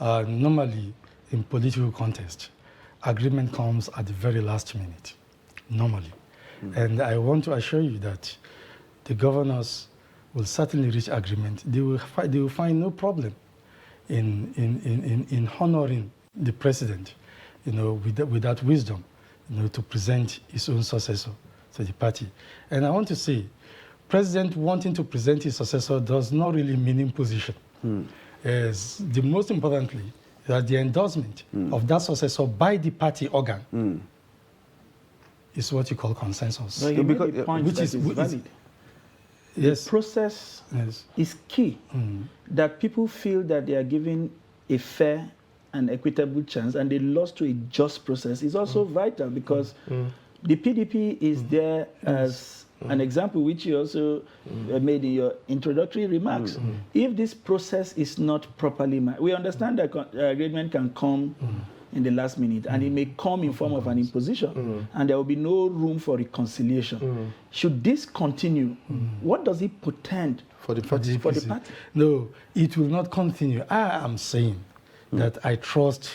Normally, in political contest, agreement comes at the very last minute. Normally, and I want to assure you that the governors will certainly reach agreement. They will find no problem in honoring the president, with that wisdom, to present his own successor to the party. And I want to say, president wanting to present his successor does not really mean imposition. As the most importantly that the endorsement of that successor by the party organ is what you call consensus. Well, you made a point that is valid. Yes. The process is key. That people feel that they are given a fair and equitable chance and they lost to a just process is also vital, because the PDP is there as an example, which you also made in your introductory remarks. If this process is not properly we understand that agreement can come in the last minute, and it may come in form of an imposition, and there will be no room for reconciliation. Should this continue, what does it portend for the party? No, it will not continue. I am saying that I trust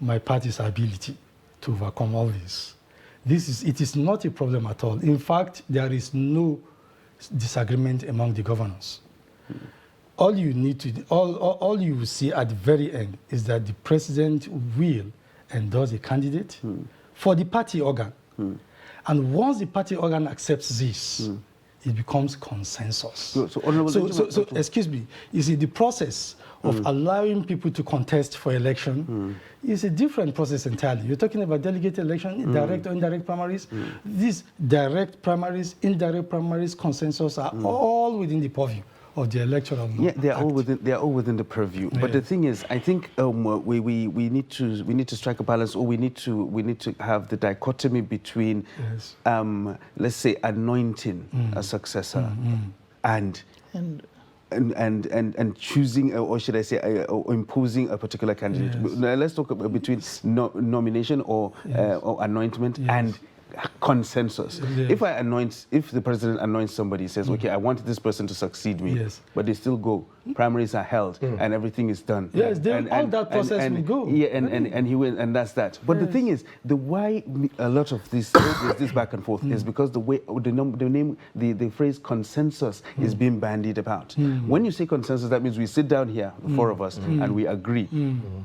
my party's ability to overcome all this. It is not a problem at all. In fact, there is no disagreement among the governors. All you need to, all you will see at the very end is that the president will endorse a candidate for the party organ. And once the party organ accepts this, it becomes consensus. So, excuse me, you see, the process of allowing people to contest for election is a different process entirely. You're talking about delegate election, direct or indirect primaries. These direct primaries, indirect primaries, consensus are all within the purview of the electoral law. Yeah, they are all within the purview. But the thing is, I think we need to strike a balance, or we need to have the dichotomy between let's say anointing a successor and choosing, or should I say, or imposing a particular candidate. Let's talk about between nomination or anointment and consensus. If the president anoints somebody, says, okay, I want this person to succeed me, but they still go, primaries are held, and everything is done. Yes, all that process will go. Yeah, and he will, and that's that. But the thing is, the why a lot of this this back and forth is because the way the phrase consensus is being bandied about. When you say consensus, that means we sit down here, the four of us, and we agree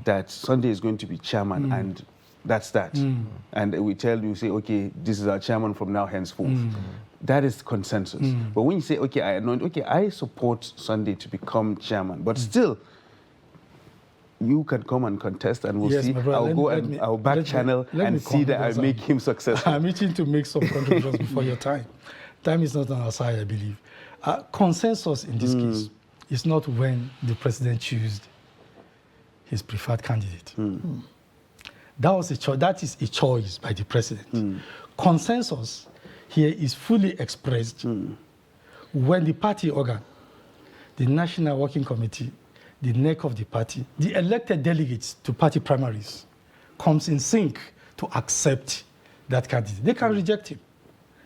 that Sunday is going to be chairman, and that's that. And we say, okay, this is our chairman from now henceforth. That is consensus. But when you say, okay, I support Sunday to become chairman, but still, you can come and contest, and we'll see. I'll back channel and see that I make him successful. I'm itching to make some contributions before your time. Time is not on our side, I believe. Consensus in this case is not when the president chooses his preferred candidate. That is a choice by the president. Consensus here is fully expressed when the party organ, the National Working Committee, the neck of the party, the elected delegates to party primaries, comes in sync to accept that candidate. They can reject him.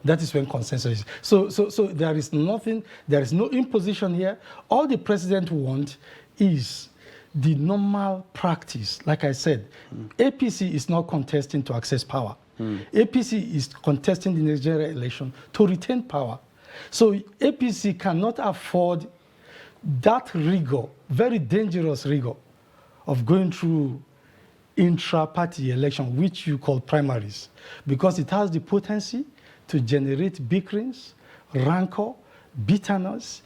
That is when consensus is. So there is nothing, there is no imposition here. All the president wants is the normal practice. Like I said, APC is not contesting to access power. APC is contesting the next general election to retain power. So APC cannot afford that rigor, very dangerous rigor, of going through intra-party election, which you call primaries, because it has the potency to generate bickerings, rancor, bitterness,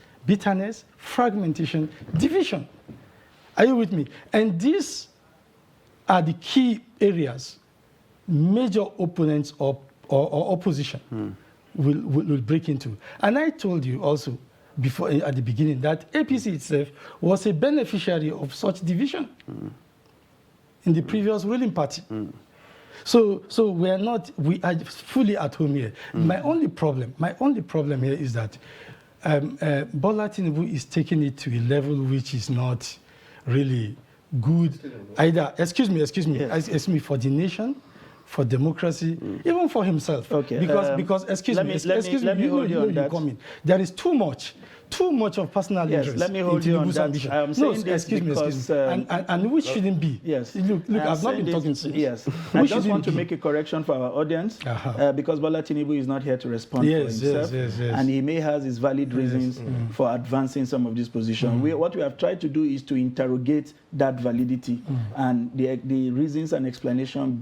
fragmentation, division. Are you with me? And these are the key areas major opponents or opposition will break into. And I told you also before, at the beginning, that APC itself was a beneficiary of such division in the previous ruling party. So we are fully at home here. My only problem here is that Bola Tinubu is taking it to a level which is not really good either. Excuse me, for the nation, for democracy, even for himself. Okay. Because excuse me, you come in. There is too much of personal interest. Let me hold you on that. Ambition. I'm saying this excuse me. And which shouldn't be. Yes. Look, I've not been talking to you. Yes. I just want to make a correction for our audience, because Bola Tinubu is not here to respond for himself. Yes. And he may have his valid reasons for advancing some of these positions. What we have tried to do is to interrogate that validity and the reasons and explanation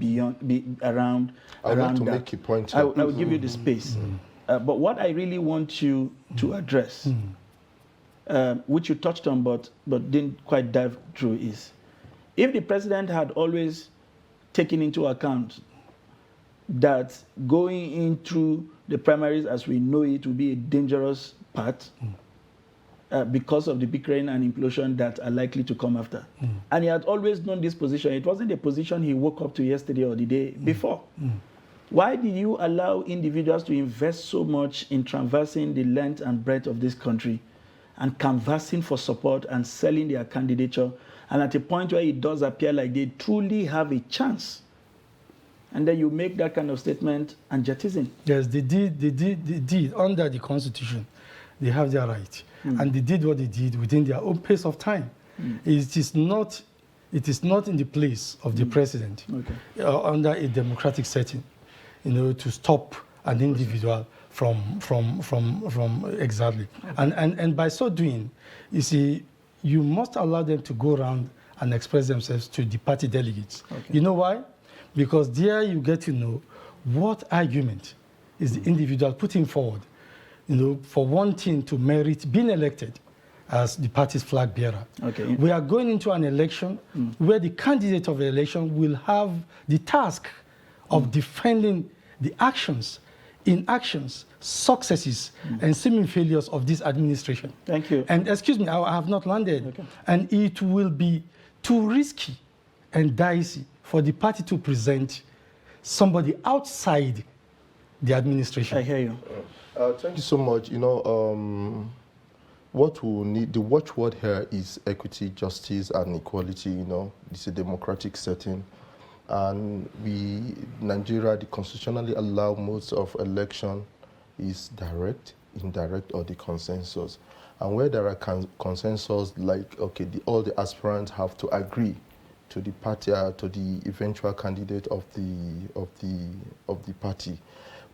around I want to that. make a point. I will give you the space. But what I really want you to address, which you touched on but didn't quite dive through, is If the president had always taken into account that going into the primaries as we know it will be a dangerous path because of the bickering and implosion that are likely to come after. And he had always known this position. It wasn't a position he woke up to yesterday or the day before. Why did you allow individuals to invest so much in traversing the length and breadth of this country and canvassing for support and selling their candidature, and at a point where it does appear like they truly have a chance, and then you make that kind of statement and jettison? Yes, they did under the Constitution. They have their right. And they did what they did within their own pace of time. It is not in the place of the president under a democratic setting, to stop an individual from exactly. And by so doing, you see, you must allow them to go around and express themselves to the party delegates. You know why? Because there you get to know what argument is the individual putting forward, for wanting to merit being elected as the party's flag bearer. We are going into an election where the candidate of the election will have the task of defending the actions, inactions, successes, and seeming failures of this administration. Thank you. And excuse me, I have not landed. And it will be too risky and dicey for the party to present somebody outside the administration. I hear you. Thank you so much. What we need, the watchword here is equity, justice, and equality. It's a democratic setting. And Nigeria, the constitutionally allowed modes of election is direct, indirect, or the consensus. And where there are consensus, like, all the aspirants have to agree to the party, to the eventual candidate of the party.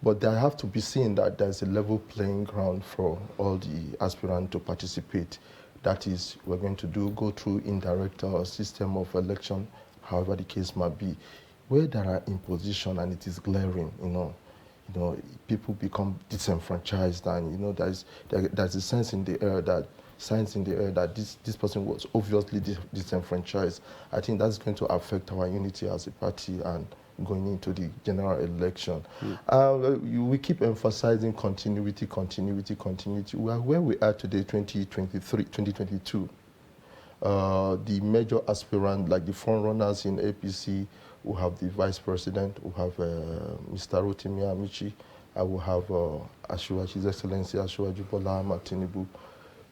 But there have to be seen that there's a level playing ground for all the aspirants to participate. That is, we're going to go through indirect system of election, however the case might be. Where there are imposition and it is glaring, people become disenfranchised, and there's a sense in the air that this person was obviously disenfranchised. I think that's going to affect our unity as a party and going into the general election. We keep emphasizing continuity. We are where we are today, 2022. The major aspirant, like the front runners in APC, we have the vice president, we have Mr. Rotimi Amici, I will have His Excellency Asiwaju Bola Ahmed Tinubu.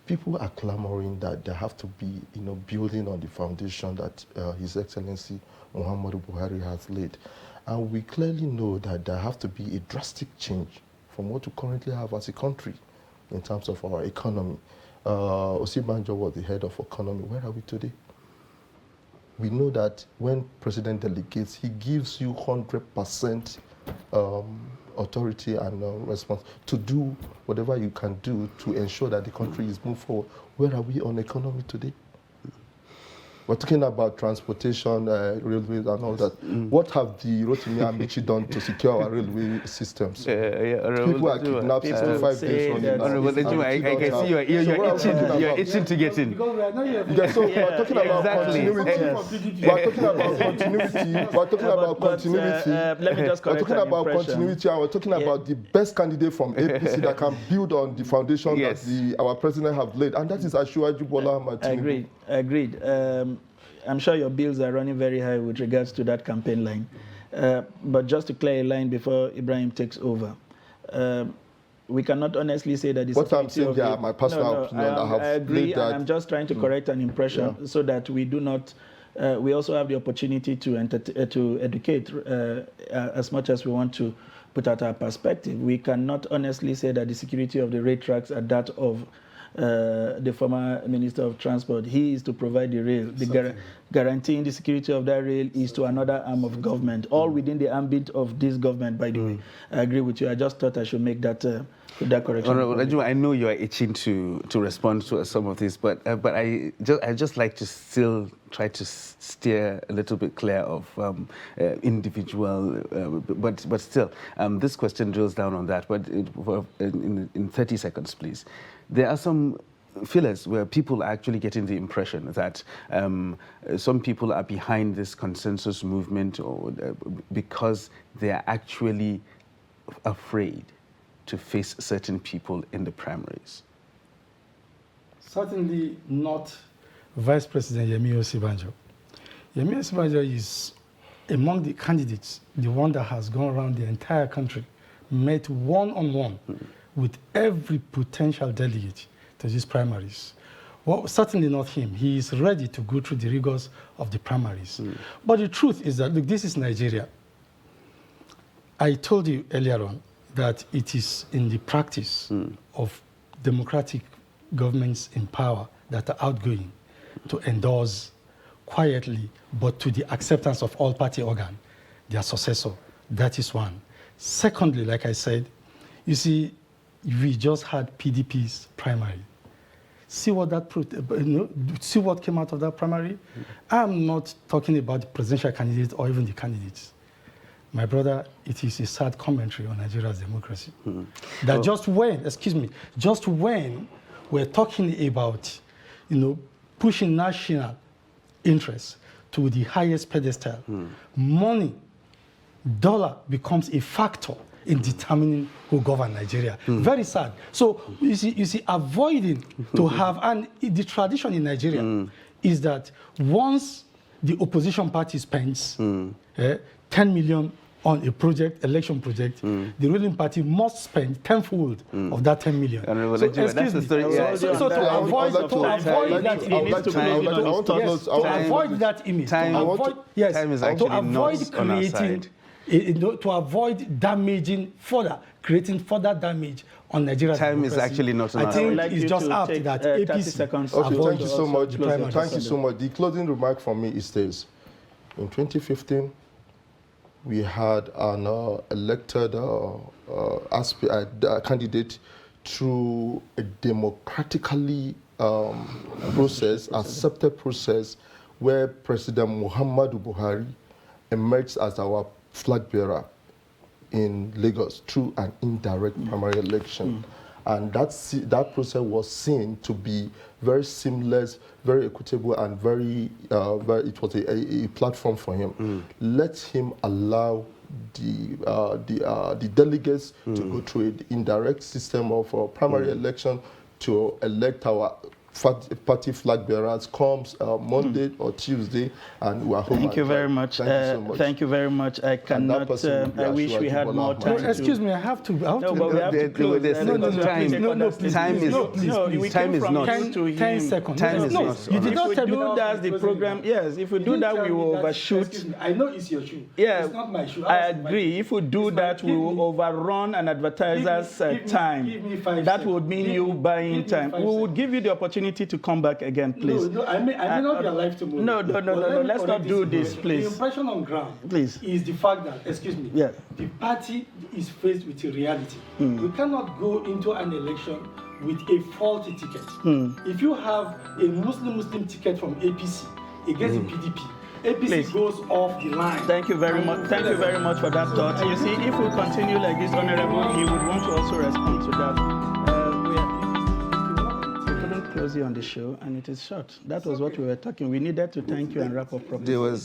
People are clamoring that they have to be, building on the foundation that His Excellency Muhammadu Buhari has laid. And we clearly know that there have to be a drastic change from what we currently have as a country in terms of our economy. Osibanjo was the head of economy. Where are we today? We know that when president delegates, he gives you 100% authority and response to do whatever you can do to ensure that the country is moved forward. Where are we on economy today? We're talking about transportation, railways and all that. What have the Rotimi Amici done to secure our railway systems? People are kidnapped 65 days from the I can see you're itching to get in. Because we are not here. So we're talking about continuity. We're talking about continuity. We're talking about continuity. Let me just correct We're talking about continuity, and we're talking about the best candidate from APC that can build on the foundation that our president have laid, and that is Asiwaju Bola Ahmed Tinubu. Agreed. I'm sure your bills are running very high with regards to that campaign line. But just to clear a line before Ibrahim takes over, we cannot honestly say that this. What I'm saying here, my personal opinion, I agree, and I'm just trying to correct an impression so that we do not. We also have the opportunity to educate as much as we want to put out our perspective. We cannot honestly say that the security of the rail tracks are that of the former Minister of Transport. He is to provide the rail. Guaranteeing the security of that rail is to another arm of government, all within the ambit of this government, by the way. I agree with you. I just thought I should make that correction. Honorable Raju, I know you are itching to respond to some of this, but I just like to still try to steer a little bit clear of individual, but still, this question drills down on that, but in 30 seconds, please. There are some Phyllis, where people are actually getting the impression that some people are behind this consensus movement because they are actually afraid to face certain people in the primaries? Certainly not Vice President Yemi Osibanjo. Yemi Osibanjo is among the candidates, the one that has gone around the entire country, met one-on-one with every potential delegate to these primaries. Well, certainly not him. He is ready to go through the rigors of the primaries. But the truth is that, look, this is Nigeria. I told you earlier on that it is in the practice of democratic governments in power that are outgoing to endorse quietly, but to the acceptance of all party organ, their successor. That is one. Secondly, like I said, you see, we just had PDP's primary. See what see what came out of that primary? I'm not talking about the presidential candidate or even the candidates. My brother, it is a sad commentary on Nigeria's democracy. That just when we're talking about, pushing national interests to the highest pedestal, money, dollar becomes a factor in determining who governs Nigeria. Very sad. So you see, avoiding to have, and the tradition in Nigeria is that once the opposition party spends 10 million on a project, election project, the ruling party must spend tenfold of that 10 million. So, to avoid that image, to avoid damaging further, creating further damage on Nigeria's Time is actually not enough. I think it's just after that APC. Okay, thank you so much. Thank you so much. The closing remark from me is this. In 2015, we had an elected candidate through a democratically accepted process, where President Muhammadu Buhari emerged as our flag bearer in Lagos through an indirect primary election. And that process was seen to be very seamless, very equitable, and it was a platform for him. Let him allow the delegates to go through an indirect system of primary election to elect our party flag bearers comes Monday or Tuesday, and we are home. Thank you very much. Thank you so much. Thank you very much. I cannot. I wish we had more time. No, excuse me. I have to. No, but we have to close. Time is not. 10 seconds. Time is not. You did not tell me that's the program. Yes, if we do that, we will overshoot. I know it's your shoe. Yeah, it's not my shoe. I agree. If we do that, we will overrun an advertiser's time. That would mean you buying time. We would give you the opportunity to come back again, please. No, I may not be alive tomorrow. No. Let's not do this, please. The impression on ground, please, is the fact that, the party is faced with a reality. We cannot go into an election with a faulty ticket. If you have a Muslim ticket from APC against the PDP, APC goes off the line. Thank you very much. Thank you very much for that thought. You see, if we continue like this, Honorable, he would want to also respond to that. Close you on the show, and it is short. That was what we were talking. We needed to thank you and wrap up properly.